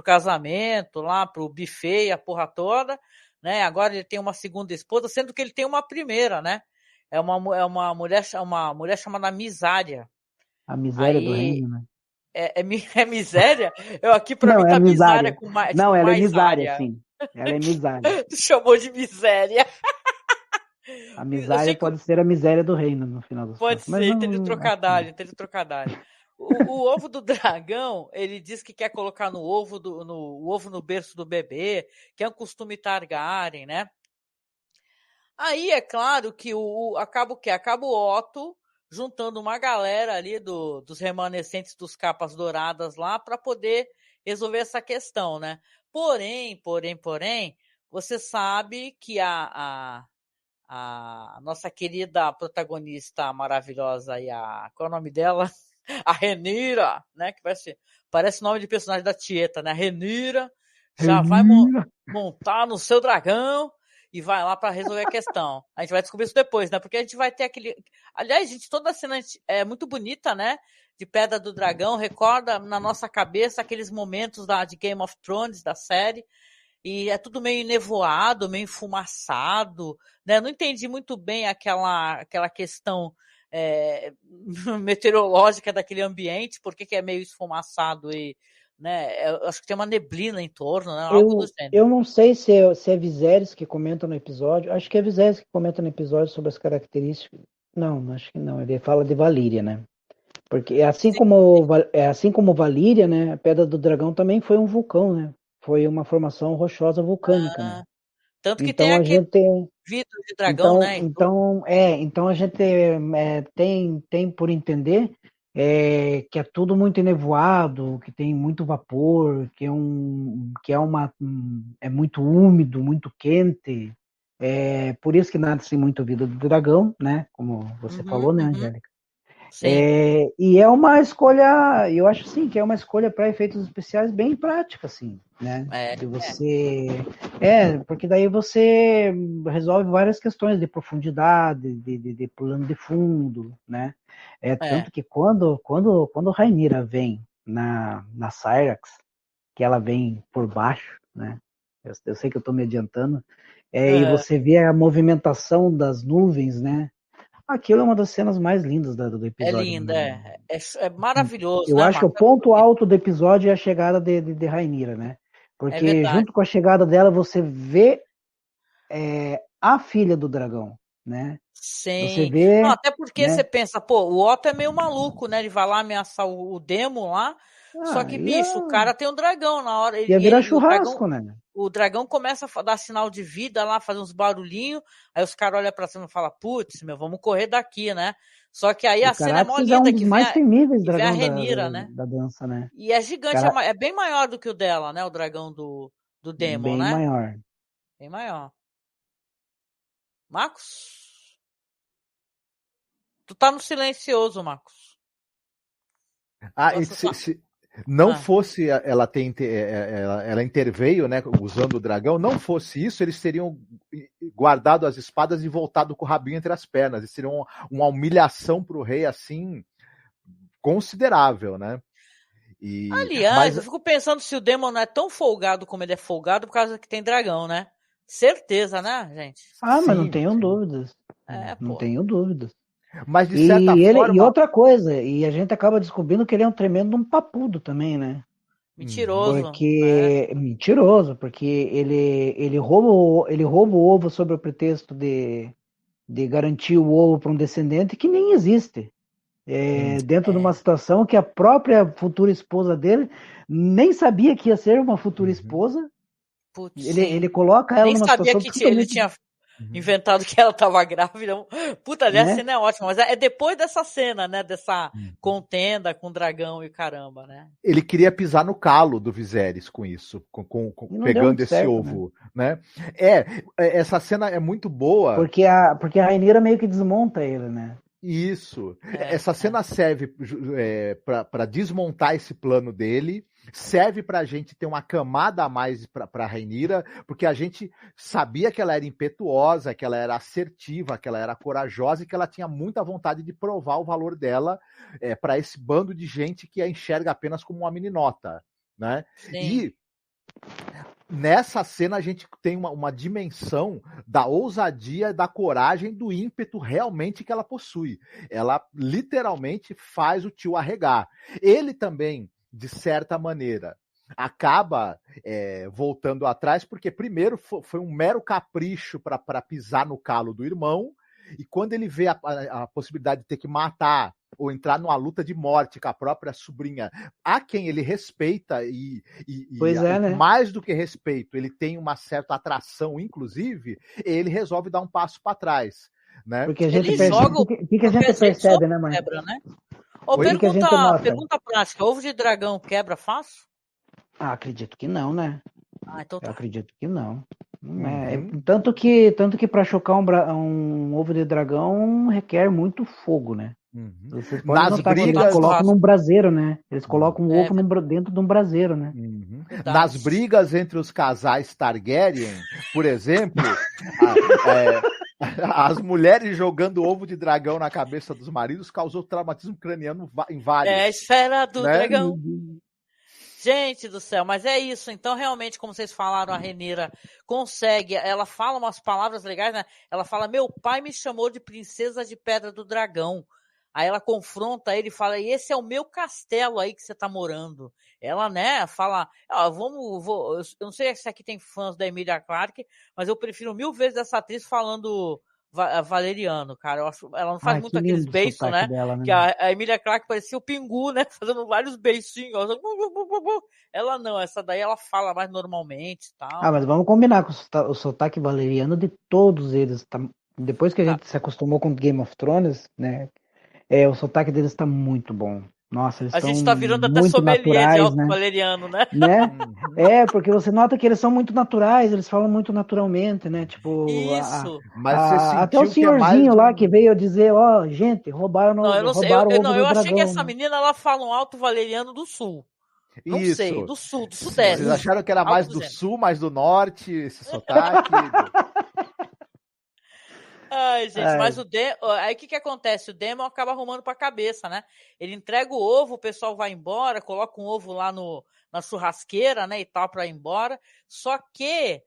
casamento lá, pro buffet e a porra toda, né? Agora ele tem uma segunda esposa, sendo que ele tem uma primeira, né? É uma mulher chamada Misária. A miséria do Aí reino, né? é miséria? Eu aqui pra Não, mim é tá misária misária. com mais, Não, tipo ela é mais misária, área. sim. Ela é misária. Tu chamou de miséria. A Eu misária achei que pode ser a miséria do reino, no final das pode contas. Mas ser, entende o não, acho que não. trocadilho, entende o trocadilho. O ovo do dragão, ele diz que quer colocar o ovo no berço do bebê, que é um costume Targaryen, né? Aí é claro que acaba o quê? Acaba o Otto juntando uma galera ali dos remanescentes dos capas douradas lá para poder resolver essa questão, né? Porém, você sabe que a nossa querida protagonista maravilhosa aí, qual é o nome dela? A Rhaenyra, né? Que parece nome de personagem da Tieta, né? A Rhaenyra já vai montar no seu dragão e vai lá para resolver a questão. A gente vai descobrir isso depois, né? Porque a gente vai ter aquele... Aliás, gente, toda a cena é muito bonita, né? De Pedra do Dragão, recorda na nossa cabeça aqueles momentos de Game of Thrones, da série, e é tudo meio nevoado, meio enfumaçado, né? Não entendi muito bem aquela questão meteorológica daquele ambiente, por que é meio esfumaçado e, né? Eu acho que tem uma neblina em torno, né? Algo do gênero. Eu não sei se é Viserys que comenta no episódio, acho que é Viserys que comenta no episódio sobre as características. Não, acho que não, ele fala de Valíria, né? Porque assim como Valíria, né, a Pedra do Dragão também foi um vulcão, né? Foi uma formação rochosa vulcânica, né? Tanto que então tem aquele gente vidro de dragão, né? Então a gente tem por entender que é tudo muito enevoado, que tem muito vapor, que é muito úmido, muito quente. Por isso que nasce muito vida do dragão, né? Como você falou, né, Angélica? E é uma escolha, eu acho sim, que é uma escolha para efeitos especiais bem prática, assim, né? Porque daí você resolve várias questões de profundidade, de plano de fundo, né? Tanto que quando Rhaenyra vem na Syrax, que ela vem por baixo, né? Eu sei que eu estou me adiantando, e você vê a movimentação das nuvens, né? Aquilo é uma das cenas mais lindas do episódio. É linda, é maravilhoso. Eu acho que o ponto alto do episódio é a chegada de Rhaenyra, né? Porque junto com a chegada dela, você vê a filha do dragão, né? Sim. Você vê, não, até porque você pensa, o Otto é meio maluco, né? Ele vai lá ameaçar o Demo lá, só que, bicho, o cara tem um dragão na hora. Ia virar churrasco, né? O dragão começa a dar sinal de vida lá, fazer uns barulhinhos, aí os caras olham pra cima e falam, putz, vamos correr daqui, né? Só que aí a cena é mó linda, que mais temíveis vem a Rhaenyra, né? Da dança, né? E é gigante, é bem maior do que o dela, né? O dragão do Demon, né? Bem maior. Bem maior. Marcos? Tu tá no silencioso, Marcos. Se não fosse ela interveio, né, usando o dragão, não fosse isso, eles teriam guardado as espadas e voltado com o rabinho entre as pernas. Isso seria uma humilhação pro rei, assim, considerável, né? Aliás, eu fico pensando se o Demon não é tão folgado como ele é folgado por causa que tem dragão, né? Certeza, né, gente? Mas não tenho dúvidas. Não tenho dúvidas. Mas de certa forma... E outra coisa, e a gente acaba descobrindo que ele é um tremendo papudo também, né? Mentiroso. Mentiroso, porque ele rouba o ovo sob o pretexto de garantir o ovo para um descendente que nem existe. Dentro de uma situação que a própria futura esposa dele nem sabia que ia ser uma futura esposa. Putz, ele coloca ela numa situação totalmente... Nem sabia que ele tinha inventado que ela estava grávida. Puta, aliás, a cena é ótima, mas é depois dessa cena, né? Dessa contenda com o dragão e caramba, né? Ele queria pisar no calo do Viserys com isso, pegando esse certo, ovo, né? Essa cena é muito boa. Porque a Rhaenyra meio que desmonta ele, né? Isso. Essa cena serve para desmontar esse plano dele, serve para a gente ter uma camada a mais para a Rhaenyra, porque a gente sabia que ela era impetuosa, que ela era assertiva, que ela era corajosa e que ela tinha muita vontade de provar o valor dela para esse bando de gente que a enxerga apenas como uma meninota, né? Sim. E nessa cena a gente tem uma dimensão da ousadia, da coragem, do ímpeto realmente que ela possui. Ela literalmente faz o tio arregar. Ele também, de certa maneira, acaba voltando atrás, porque primeiro foi um mero capricho para pisar no calo do irmão, e quando ele vê a possibilidade de ter que matar ou entrar numa luta de morte com a própria sobrinha, a quem ele respeita né? Mais do que respeito, ele tem uma certa atração, inclusive, ele resolve dar um passo para trás, né? Porque a gente que a gente percebe, né, mãe? Quebra, né? Pergunta prática, ovo de dragão quebra fácil? Acredito que não, né? Então tá. Eu acredito que não. Tanto que para chocar um ovo de dragão requer muito fogo, né? Vocês podem notar que eles colocam num braseiro, né? Eles colocam o ovo dentro de um braseiro, né? Verdade. Nas brigas entre os casais Targaryen, por exemplo, as mulheres jogando ovo de dragão na cabeça dos maridos causou traumatismo craniano em vários. É a esfera do né? dragão. Gente do céu, mas é isso. Então, realmente, como vocês falaram, a Rhaenyra consegue. Ela fala umas palavras legais, né? Ela fala: meu pai me chamou de princesa de Pedra do Dragão. Aí ela confronta ele e fala: e esse é o meu castelo aí que você tá morando. Ela, né, fala: eu não sei se aqui tem fãs da Emilia Clarke, mas eu prefiro 1000 vezes essa atriz falando valeriano, cara. Ela não faz muito aqueles beiços, né? Dela, né? Que a Emilia Clarke parecia o Pingu, né? Fazendo vários beicinhos. Ela não, essa daí ela fala mais normalmente e tal. Mas vamos combinar com o sotaque valeriano de todos eles. Tá? Depois que a gente se acostumou com Game of Thrones, né? O sotaque deles tá muito bom. Nossa, eles a gente tá virando até muito sommelier naturais, de alto né? valeriano, né? Porque você nota que eles são muito naturais, eles falam muito naturalmente, né? Tipo, isso. Mas você sentiu até o senhorzinho lá que veio dizer, gente, roubaram não, eu não sei, o ovo do eu achei dragão, que essa né? menina ela fala um alto valeriano do sul. Não Isso. sei, do sul, do sudeste. Vocês acharam que era mais do sul, mais do norte, esse sotaque? Ai, gente, mas o Daemon... Aí o que acontece? O Daemon acaba arrumando pra cabeça, né? Ele entrega o ovo, o pessoal vai embora, coloca um ovo lá na churrasqueira, né, e tal, pra ir embora. Só que,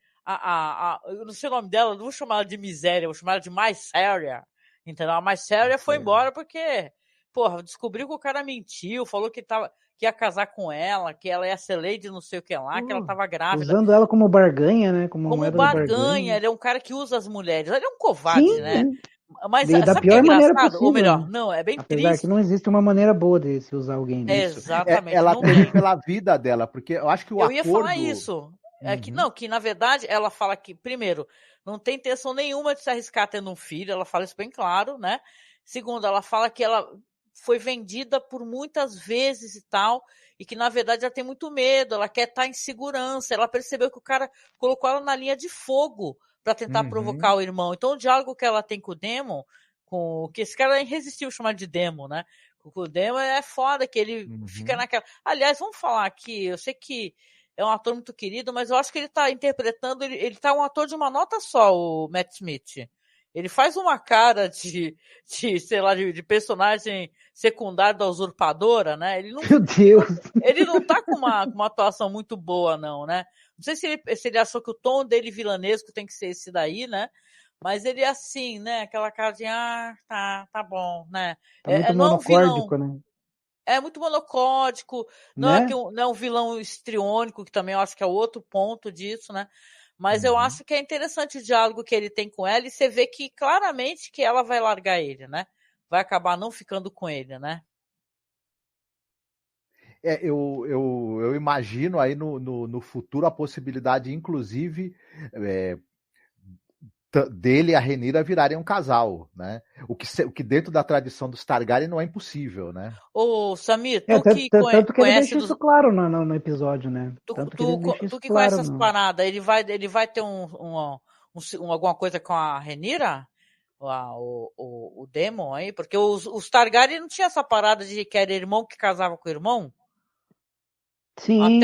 eu não sei o nome dela, não vou chamar ela de Miséria, vou chamar ela de Mysaria, entendeu? A Mysaria foi embora porque, porra, descobriu que o cara mentiu, falou que ia casar com ela, que ela ia ser lady não sei o que lá, que ela tava grávida. Usando ela como barganha, né? Como moeda de barganha. Ele é um cara que usa as mulheres. Ele é um covarde, Sim, né? Mas da sabe o que é pior maneira engraçado? possível. Ou melhor, não, é bem Apesar triste. que não existe uma maneira boa de se usar alguém, né? Exatamente. Ela teve pela vida dela, porque eu acho que o acordo... Eu ia falar isso. Que na verdade, ela fala que, primeiro, não tem intenção nenhuma de se arriscar tendo um filho, ela fala isso bem claro, né? Segundo, ela fala que ela foi vendida por muitas vezes e tal, e que na verdade ela tem muito medo, ela quer estar em segurança, ela percebeu que o cara colocou ela na linha de fogo para tentar provocar o irmão. Então o diálogo que ela tem com o Daemon, que esse cara é irresistível chamar de Daemon, né? O Daemon é foda, que ele fica naquela... Aliás, vamos falar aqui, eu sei que é um ator muito querido, mas eu acho que ele tá interpretando, ele tá um ator de uma nota só, o Matt Smith. Ele faz uma cara de sei lá, de personagem secundário da usurpadora, né? Ele não, Meu Deus! Ele não tá com uma atuação muito boa, não, né? Não sei se ele achou que o tom dele vilanesco tem que ser esse daí, né? Mas ele é assim, né? Aquela cara de, tá bom, né? Tá muito não é um vilão, né? é muito monocódico, não é um vilão histriônico, que também eu acho que é outro ponto disso, né? Mas eu acho que é interessante o diálogo que ele tem com ela, e você vê que claramente que ela vai largar ele, né? Vai acabar não ficando com ele, né? Eu imagino aí no futuro a possibilidade, inclusive, dele e a Rhaenyra virarem um casal, né? O que dentro da tradição dos Targaryen não é impossível, né? Ô, Samir, tanto que ele deixa isso claro no episódio, né? Tu que conhece essas paradas, ele vai ter alguma coisa com a Rhaenyra? O Daemon aí? Porque os Targaryen não tinha essa parada de que era irmão que casava com irmão? Sim.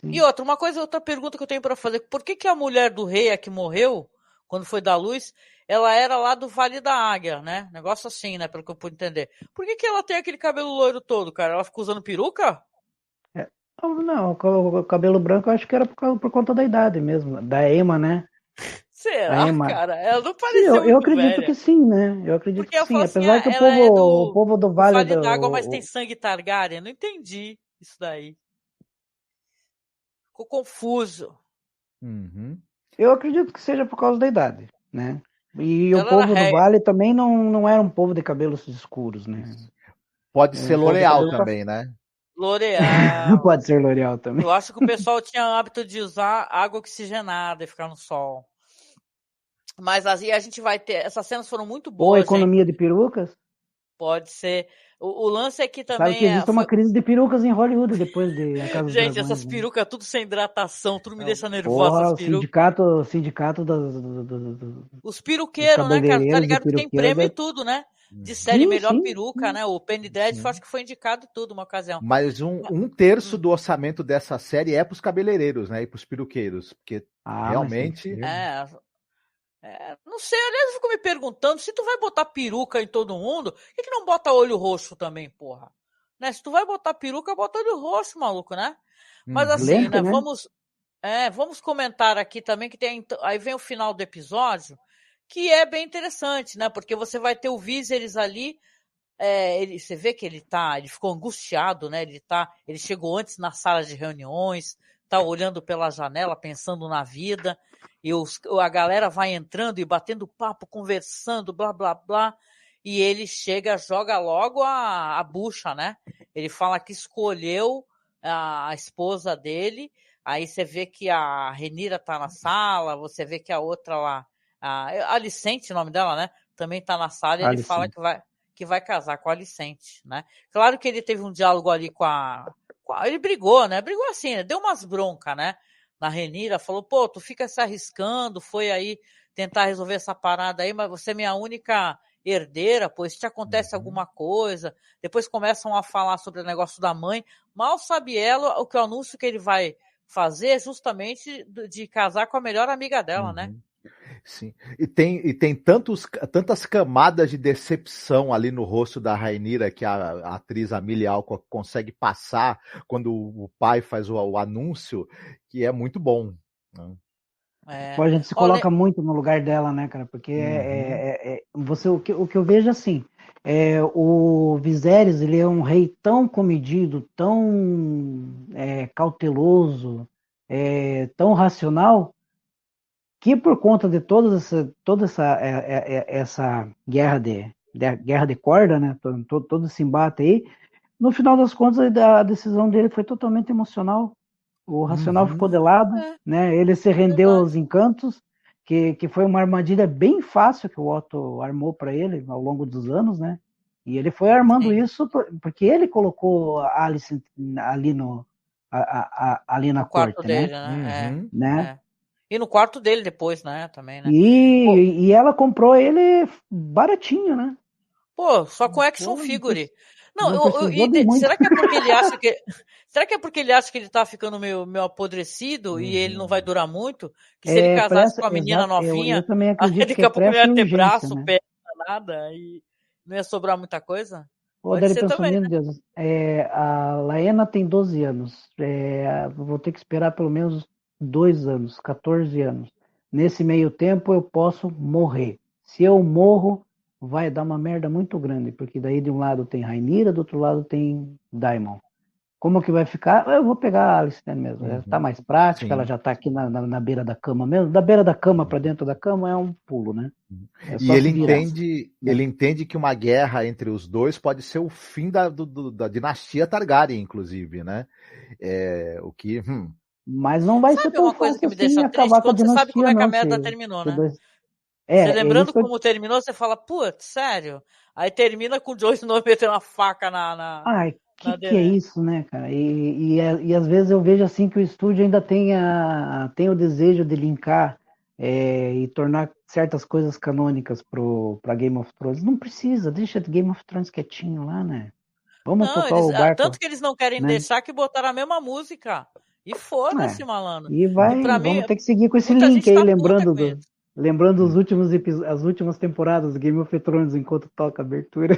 E outra pergunta que eu tenho para fazer, por que a mulher do rei, a que morreu, quando foi dar luz, ela era lá do Vale da Águia, né? Negócio assim, né? Pelo que eu pude entender. Por que ela tem aquele cabelo loiro todo, cara? Ela ficou usando peruca? Não, o cabelo branco eu acho que era por conta da idade mesmo, da Aemma, né? Será, cara? Ela não pareceu muito eu acredito velha. que sim, né? Eu acredito porque que sim, assim, apesar que o povo do Vale da Água, mas tem sangue Targaryen. Eu não entendi isso daí. Ficou confuso. Eu acredito que seja por causa da idade, né? E ela o povo do Vale também não era um povo de cabelos escuros, né? Pode ser L'Oreal também, né? L'Oreal. Pode ser L'Oreal também. Eu acho que o pessoal tinha o hábito de usar água oxigenada e ficar no sol. Mas assim, a gente vai ter... Essas cenas foram muito boas, Ou economia de perucas? Pode ser. O lance é que Sabe também que existe uma crise de perucas em Hollywood depois de A Casa dos Gente, Dragões, essas né? perucas tudo sem hidratação, tudo me deixa nervosa, Porra, essas o perucas. sindicato Os dos peruqueiros, né, cara? Tá cabeleireiros e ligado que tem peruqueiras prêmio e é... tudo, né? De série Sim, Melhor sim, Peruca, né? O Penny Dreadful, acho Sim. que foi indicado tudo uma ocasião. Mas um terço do orçamento dessa série é para os cabeleireiros, né? E para os peruqueiros. Porque mas tem que realmente. ser. Não sei, aliás, eu fico me perguntando, se tu vai botar peruca em todo mundo, por que não bota olho roxo também, porra? Né? Se tu vai botar peruca, bota olho roxo, maluco, né? Mas assim, Lento, né, né? vamos comentar aqui também que aí vem o final do episódio, que é bem interessante, né? Porque você vai ter o Viserys ali, você vê que ele ficou angustiado, né? Ele chegou antes na sala de reuniões, tá olhando pela janela, pensando na vida, e a galera vai entrando e batendo papo, conversando, blá, blá, blá, e ele chega, joga logo a bucha, né? Ele fala que escolheu a esposa dele, aí você vê que a Rhaenyra tá na sala, você vê que a outra lá, a Alicente, o nome dela, né? Também tá na sala, e ele fala que vai casar com a Alicente, né? Claro que ele teve um diálogo ali ele brigou, né? Brigou assim, né? Deu umas broncas, né? Na Rhaenyra, falou, pô, tu fica se arriscando, foi aí tentar resolver essa parada aí, mas você é minha única herdeira, pois se te acontece alguma coisa, depois começam a falar sobre o negócio da mãe, mal sabe ela o que o anúncio que ele vai fazer é justamente de casar com a melhor amiga dela, né? Sim. E tem tantas camadas de decepção ali no rosto da Rhaenyra que a atriz Amelia Alcock consegue passar quando o pai faz o anúncio, que é muito bom. Né? A gente se coloca muito no lugar dela, né, cara? Porque o que eu vejo assim, o Viserys, ele é um rei tão comedido, tão cauteloso, tão racional, que por conta de toda essa guerra de corda, né, todo esse embate aí, no final das contas a decisão dele foi totalmente emocional. O racional ficou de lado, né? Ele se rendeu aos encantos, que foi uma armadilha bem fácil que o Otto armou para ele ao longo dos anos, né? E ele foi armando isso porque ele colocou a Alice ali ali na corte, quarto né? dele, né? Né? E no quarto dele depois, né? Também, né? E ela comprou ele baratinho, né? Pô, só com action figure. Não, será que é porque ele acha que será que é porque ele acha que ele tá ficando meio apodrecido e ele não vai durar muito? Que se ele casasse com a menina novinha, eu também acredito daqui que é a pouco não ia ter urgência, braço, né? perna, nada e não ia sobrar muita coisa? Daí ele ser pensou, também, meu né? Deus, a Laena tem 12 anos, vou ter que esperar pelo menos 2 anos, 14 anos. Nesse meio tempo eu posso morrer. Se eu morro, vai dar uma merda muito grande, porque daí de um lado tem Rhaenyra, do outro lado tem Daemon. Como que vai ficar? Eu vou pegar a Alicent mesmo. Ela tá mais prática, Sim. ela já tá aqui na beira da cama mesmo. Da beira da cama para dentro da cama é um pulo, né? E ele entende que uma guerra entre os dois pode ser o fim da dinastia Targaryen, inclusive, né? O que... Mas não vai ser tão uma coisa fácil que me assim deixa acabar triste? com a Quando você sabe como dinastia, é que a não. merda terminou, né? Você Você lembrando isso como terminou, você fala, putz, sério? Aí termina com o Jon Snow metendo uma faca na Ai, que é isso, né, cara? E às vezes eu vejo assim que o estúdio ainda tem o desejo de linkar e tornar certas coisas canônicas pra Game of Thrones. Não precisa, deixa Game of Thrones quietinho lá, né? Vamos Não, tocar o barco. tanto que eles não querem né? deixar que botaram a mesma música. E foda-se, malandro. E pra mim, vamos ter que seguir com esse muita link gente aí, tá lembrando as últimas temporadas do Game of Thrones enquanto toca a abertura.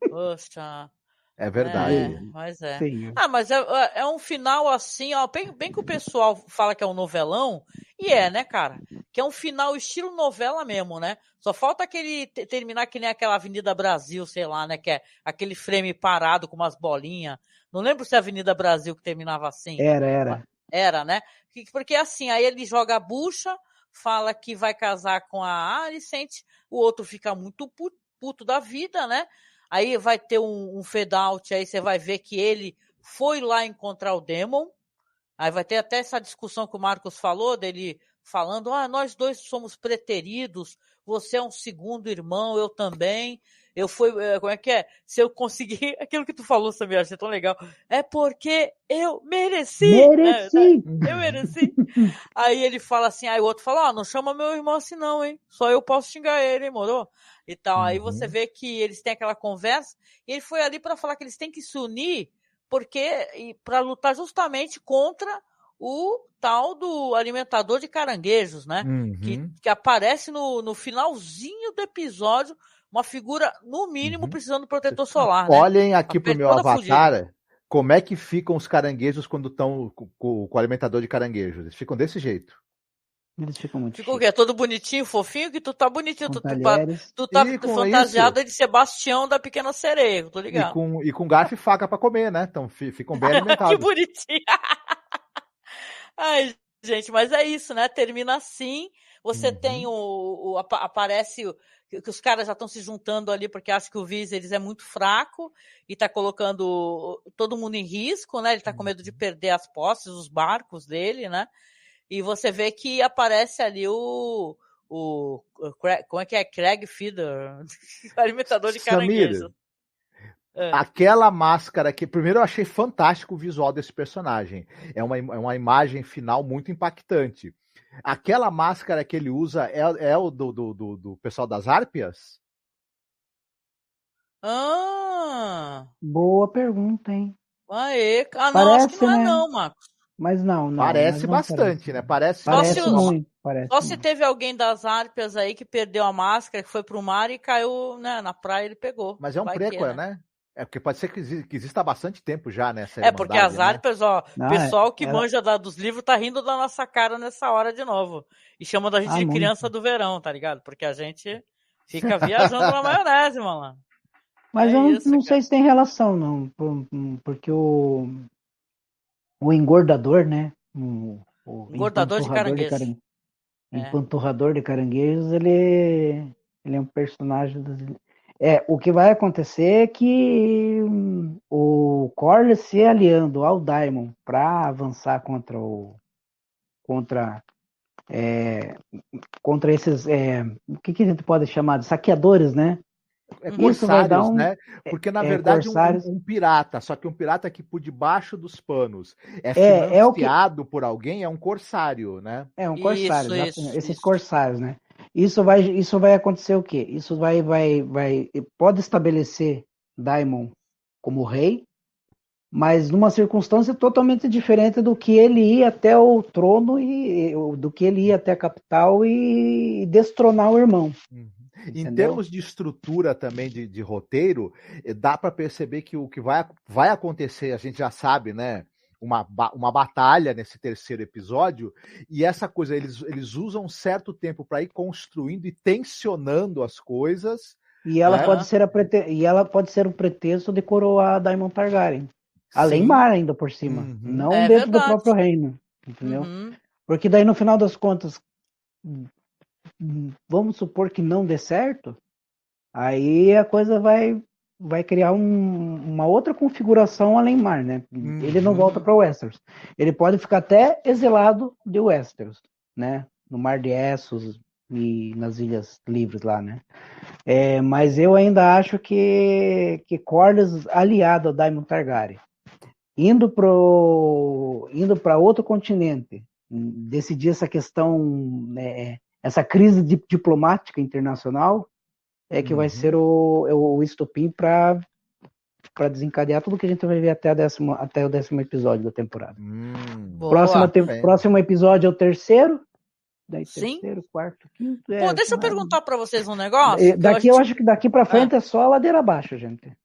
Poxa. É verdade. Mas é. Sim. Mas é um final assim, ó, bem que o pessoal fala que é um novelão, e né, cara? Que é um final estilo novela mesmo, né? Só falta aquele terminar que nem aquela Avenida Brasil, sei lá, né? Que é aquele frame parado com umas bolinhas. Não lembro se é a Avenida Brasil que terminava assim. Era, né? Porque assim, aí ele joga a bucha, fala que vai casar com a Alicent, o outro fica muito puto da vida, né? Aí vai ter um fade-out, aí você vai ver que ele foi lá encontrar o Daemon. Aí vai ter até essa discussão que o Marcos falou, dele falando, nós dois somos preteridos, você é um segundo irmão, eu também. como é que é? Se eu conseguir, aquilo que tu falou, Samir, achei tão legal, é porque eu mereci! Mereci! Né? Eu mereci! Aí ele fala assim, aí o outro fala, não chama meu irmão assim não, hein? Só eu posso xingar ele, hein, moro? Então, aí você vê que eles têm aquela conversa, e ele foi ali para falar que eles têm que se unir, para lutar justamente contra o tal do alimentador de caranguejos, né? Que aparece no finalzinho do episódio, uma figura, no mínimo, precisando de protetor solar, né? Olhem aqui pro meu avatar, fugida. como é que ficam os caranguejos quando estão com o alimentador de caranguejos. Eles ficam desse jeito. Eles ficam muito Ficou o quê? Todo bonitinho, fofinho, que tu tá bonitinho. Tu tá fantasiado de Sebastião da Pequena Sereia, tô ligado. E com garfo e faca pra comer, né? Então ficam bem alimentados. Que bonitinho. Ai, gente, mas é isso, né? Termina assim. Você tem aparece que os caras já estão se juntando ali porque acham que o Viserys é muito fraco e tá colocando todo mundo em risco, né? Ele tá com medo de perder as posses, os barcos dele, né? E você vê que aparece ali como é que é? Craig Feeder, alimentador de caranguejos. Aquela máscara que, primeiro, eu achei fantástico o visual desse personagem. É uma imagem final muito impactante. Aquela máscara que ele usa é o do pessoal das Hárpias? Boa pergunta, hein? Aê, parece, acho que não é né? não, Marcos. Mas não. Parece bastante, né? Parece muito. Só se teve alguém das Hárpias aí que perdeu a máscara, que foi pro mar e caiu, né, na praia, ele pegou. Mas é um prequel, né? É porque pode ser que exista há bastante tempo já nessa Irmandade, porque as Hárpias, né? o pessoal que manja dos livros tá rindo da nossa cara nessa hora de novo. E chamando a gente de criança do verão, tá ligado? Porque a gente fica viajando na maionese, mano. Mas eu não sei se tem relação, não. Porque o engordador, né? O engordador de caranguejos. Empanturrador de caranguejos, ele é um personagem... o que vai acontecer é que o Corlys se aliando ao Daemon para avançar contra esses, o que a gente pode chamar de saqueadores, né? Isso vai dar né? Porque, na verdade, um pirata, só que um pirata que por debaixo dos panos é financiado por alguém, é um corsário, né? É um corsário, esses corsários, né? Isso vai acontecer o quê? Isso pode estabelecer Daemon como rei, mas numa circunstância totalmente diferente do que ele ir até o trono e do que ele ir até a capital e destronar o irmão. Em termos de estrutura também de roteiro, dá para perceber que o que vai acontecer, a gente já sabe, né? Uma batalha nesse terceiro episódio, e essa coisa, eles usam um certo tempo para ir construindo e tensionando as coisas. E ela, pode ser um pretexto de coroar a Daemon Targaryen. Além mar ainda por cima. Não dentro do próprio reino. Entendeu? Porque daí, no final das contas, vamos supor que não dê certo, aí a coisa vai criar uma outra configuração além mar, né? Ele não volta para Westeros. Ele pode ficar até exilado de Westeros, né? No Mar de Essos e nas Ilhas Livres lá, né? Mas eu ainda acho que Corlys, aliado a Daemon Targaryen, indo para outro continente, decidir essa questão, essa crise diplomática internacional, que vai ser o estopim para desencadear tudo que a gente vai ver até o 10º episódio da temporada. Próximo episódio é o terceiro. Daí terceiro, quarto, quinto. Pô, deixa eu perguntar para vocês um negócio. Eu acho que daqui para frente é só a ladeira abaixo, gente.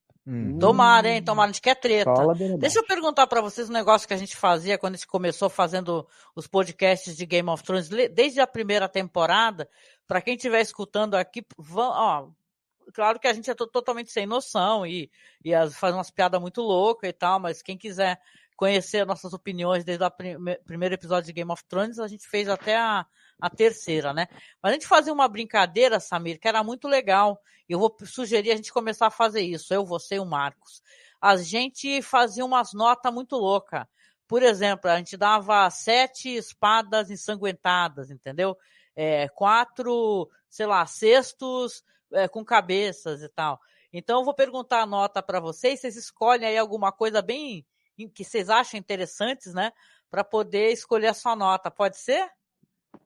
Tomara, hein? Tomara, a gente quer treta. Deixa eu perguntar para vocês um negócio que a gente fazia quando a gente começou fazendo os podcasts de Game of Thrones, desde a primeira temporada. Para quem estiver escutando aqui, claro que a gente é totalmente sem noção e faz umas piadas muito loucas e tal, mas quem quiser conhecer nossas opiniões desde o primeiro episódio de Game of Thrones, a gente fez até a terceira, né? Mas a gente fazia uma brincadeira, Samir, que era muito legal. Eu vou sugerir a gente começar a fazer isso, eu, você e o Marcos. A gente fazia umas notas muito loucas. Por exemplo, a gente dava 7 espadas ensanguentadas, entendeu? 4, sei lá, cestos com cabeças e tal. Então eu vou perguntar a nota para vocês escolhem aí alguma coisa bem que vocês acham interessantes, né? Para poder escolher a sua nota. Pode ser?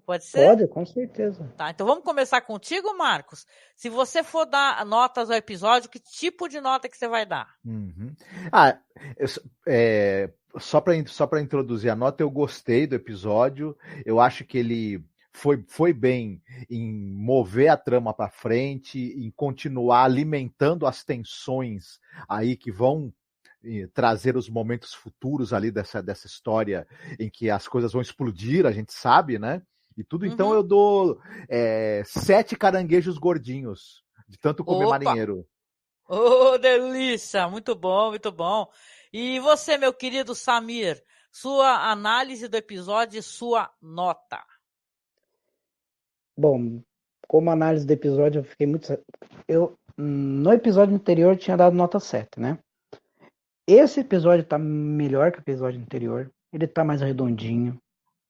Pode ser? Pode, com certeza. Tá, então vamos começar contigo, Marcos. Se você for dar notas ao episódio, que tipo de nota que você vai dar? Uhum. Só para introduzir a nota, eu gostei do episódio. Eu acho que ele foi bem em mover a trama para frente, em continuar alimentando as tensões aí que vão trazer os momentos futuros ali dessa história em que as coisas vão explodir, a gente sabe, né? E tudo. Então eu dou 7 caranguejos gordinhos, de tanto comer marinheiro. Oh, delícia! Muito bom, muito bom. E você, meu querido Samir, sua análise do episódio e sua nota? Bom, como análise do episódio, eu fiquei muito... no episódio anterior, tinha dado nota 7, né? Esse episódio tá melhor que o episódio anterior. Ele tá mais redondinho,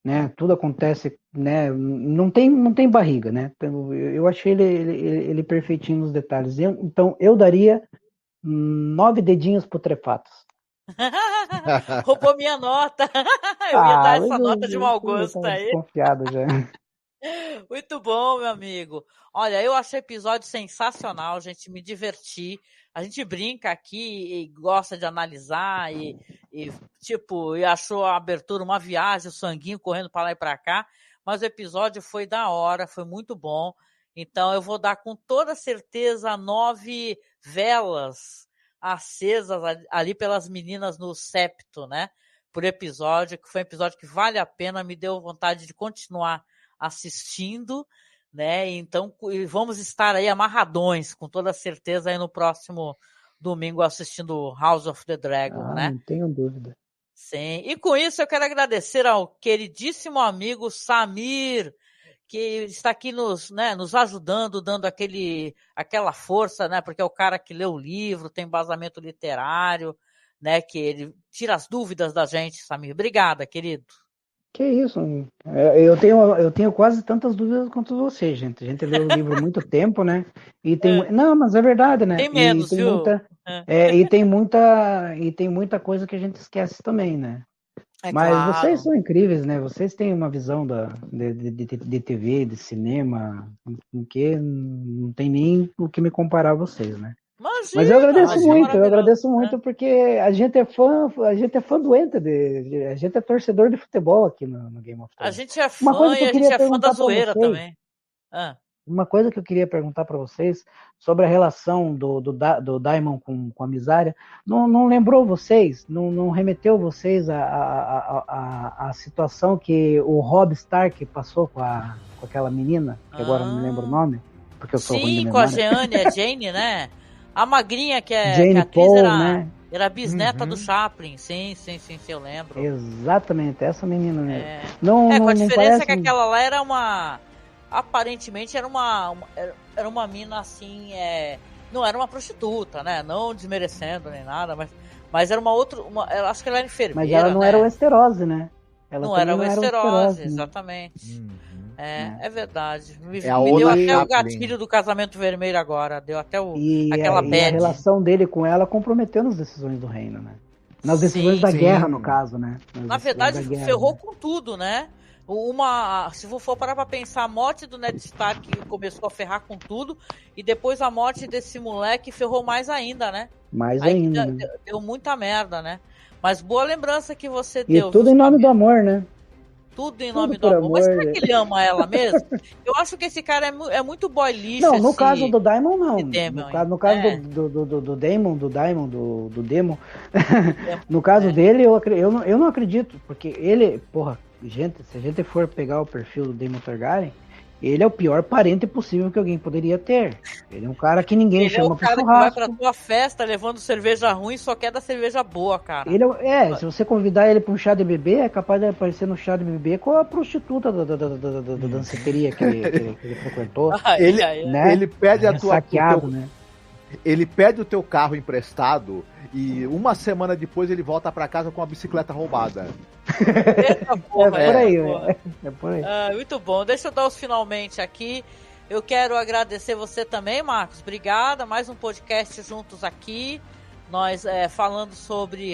né? Tudo acontece, né? Não tem barriga, né? Eu achei ele perfeitinho nos detalhes. Então, eu daria 9 dedinhos putrefatos. Roubou minha nota. Eu ia dar essa nota de mau gosto aí. Desconfiado já. Muito bom, meu amigo. Olha, eu achei o episódio sensacional, gente, me diverti. A gente brinca aqui e gosta de analisar e achou a abertura uma viagem, o sanguinho correndo para lá e para cá, mas o episódio foi da hora, foi muito bom. Então eu vou dar com toda certeza 9 velas acesas ali pelas meninas no septo, né? Por episódio, que foi um episódio que vale a pena, me deu vontade de continuar assistindo, né? Então vamos estar aí amarradões, com toda certeza, aí no próximo domingo assistindo House of the Dragon, né? Não tenho dúvida. Sim. E com isso eu quero agradecer ao queridíssimo amigo Samir, que está aqui nos ajudando, dando aquela força, né? Porque é o cara que lê o livro, tem embasamento literário, né? Que ele tira as dúvidas da gente, Samir. Obrigada, querido. Que isso? Eu tenho quase tantas dúvidas quanto você, gente. A gente lê o livro há muito tempo, né? E tem, não, mas é verdade, né? Tem menos, e tem viu? E tem muita coisa que a gente esquece também, né? Mas claro. Vocês são incríveis, né? Vocês têm uma visão de TV, de cinema, em que não tem nem o que me comparar a vocês, né? Imagina, mas eu agradeço muito, porque a gente é fã doente, a gente é torcedor de futebol aqui no Game of Thrones. A gente é fã e a gente é fã da zoeira também. Uma coisa que eu queria perguntar para vocês sobre a relação do Daemon com a Mysaria, não lembrou vocês, não remeteu vocês a situação que o Robb Stark passou com aquela menina, que agora não me lembro o nome, porque eu sou ruim de memória. Sim, com a Jane, né? A magrinha que a atriz Paul, né? Era a bisneta do Chaplin. Sim, eu lembro. Exatamente, essa menina mesmo. Com a diferença que aquela lá era uma... Aparentemente era uma mina assim, não era uma prostituta, né? Não desmerecendo nem nada, mas era eu acho que ela era enfermeira. Mas ela não era Westerosi, né? Ela não era Westerosi, exatamente. É verdade. Me deu até o gatilho do Casamento Vermelho agora. Deu até aquela bad. E a relação dele com ela comprometeu nas decisões do reino, né? Nas decisões da guerra, no caso, né? Na verdade, ferrou com tudo, né? Se for parar pra pensar, a morte do Ned Stark começou a ferrar com tudo, e depois a morte desse moleque ferrou mais ainda, né? Deu muita merda, né? Mas boa lembrança que você deu. E tudo em nome do amor, né? Tudo em nome do amor. Mas será que ele ama ela mesmo? Eu acho que esse cara é muito boy lixo. Não, no caso do Daemon, não. No caso do Daemon, no caso dele, eu não acredito, porque ele, gente, se a gente for pegar o perfil do Daemon Targaryen, ele é o pior parente possível que alguém poderia ter. Ele é um cara que ninguém chama pro churrasco. Ele é o cara que vai pra tua festa levando cerveja ruim, só quer dar cerveja boa, cara. Se você convidar ele pra um chá de bebê, é capaz de aparecer no chá de bebê com a prostituta da danceteria que ele frequentou. Ele pede a tua... Saqueado, né? Ele pede o teu carro emprestado e uma semana depois ele volta pra casa com a bicicleta roubada. Eita, porra, é por aí. Muito bom. Deixa eu dar os finalmente aqui. Eu quero agradecer você também, Marcos. Obrigada. Mais um podcast juntos aqui. Nós falando sobre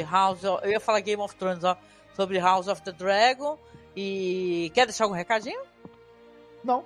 eu ia falar Game of Thrones, ó, sobre House of the Dragon. E quer deixar algum recadinho? Não.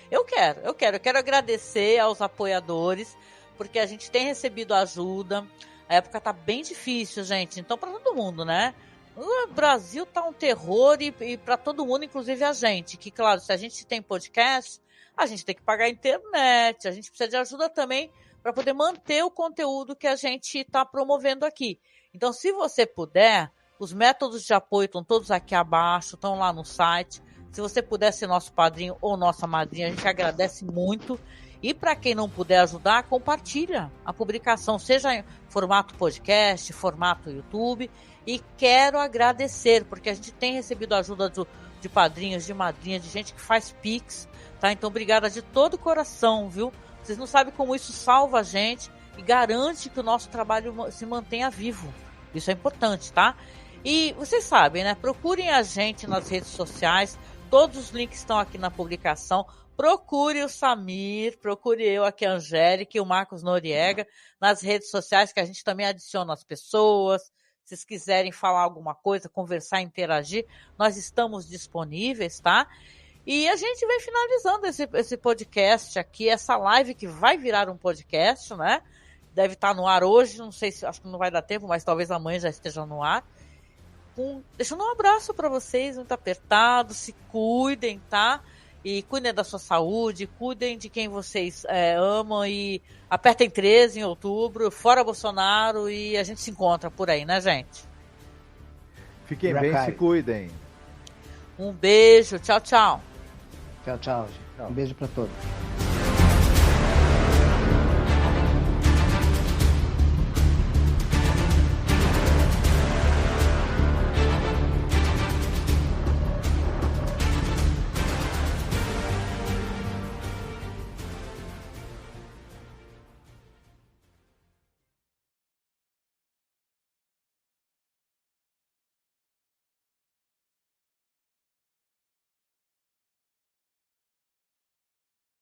Eu quero agradecer aos apoiadores, porque a gente tem recebido ajuda. A época tá bem difícil, gente. Então, para todo mundo, né? O Brasil tá um terror e para todo mundo, inclusive a gente. Que, claro, se a gente tem podcast, a gente tem que pagar a internet. A gente precisa de ajuda também para poder manter o conteúdo que a gente está promovendo aqui. Então, se você puder, os métodos de apoio estão todos aqui abaixo, estão lá no site. Se você puder ser nosso padrinho ou nossa madrinha, a gente agradece muito. E para quem não puder ajudar, compartilha a publicação, seja em formato podcast, formato YouTube. E quero agradecer, porque a gente tem recebido ajuda de padrinhos, de madrinhas, de gente que faz Pix, tá? Então, obrigada de todo o coração, viu? Vocês não sabem como isso salva a gente e garante que o nosso trabalho se mantenha vivo. Isso é importante, tá? E vocês sabem, né? Procurem a gente nas redes sociais. Todos os links estão aqui na publicação. Procure o Samir, procure eu aqui, a Angélica e o Marcos Noriega nas redes sociais, que a gente também adiciona as pessoas. Se vocês quiserem falar alguma coisa, conversar, interagir, nós estamos disponíveis, tá? E a gente vem finalizando esse podcast aqui, essa live que vai virar um podcast, né? Deve estar no ar hoje, não sei se, acho que não vai dar tempo, mas talvez amanhã já esteja no ar. Deixando um abraço para vocês, muito apertado, se cuidem, tá? E cuidem da sua saúde, cuidem de quem vocês amam e apertem 13 em outubro, fora Bolsonaro, e a gente se encontra por aí, né, gente? Fiquem bem, se cuidem. Um beijo, tchau, tchau. Tchau, gente. Um beijo para todos.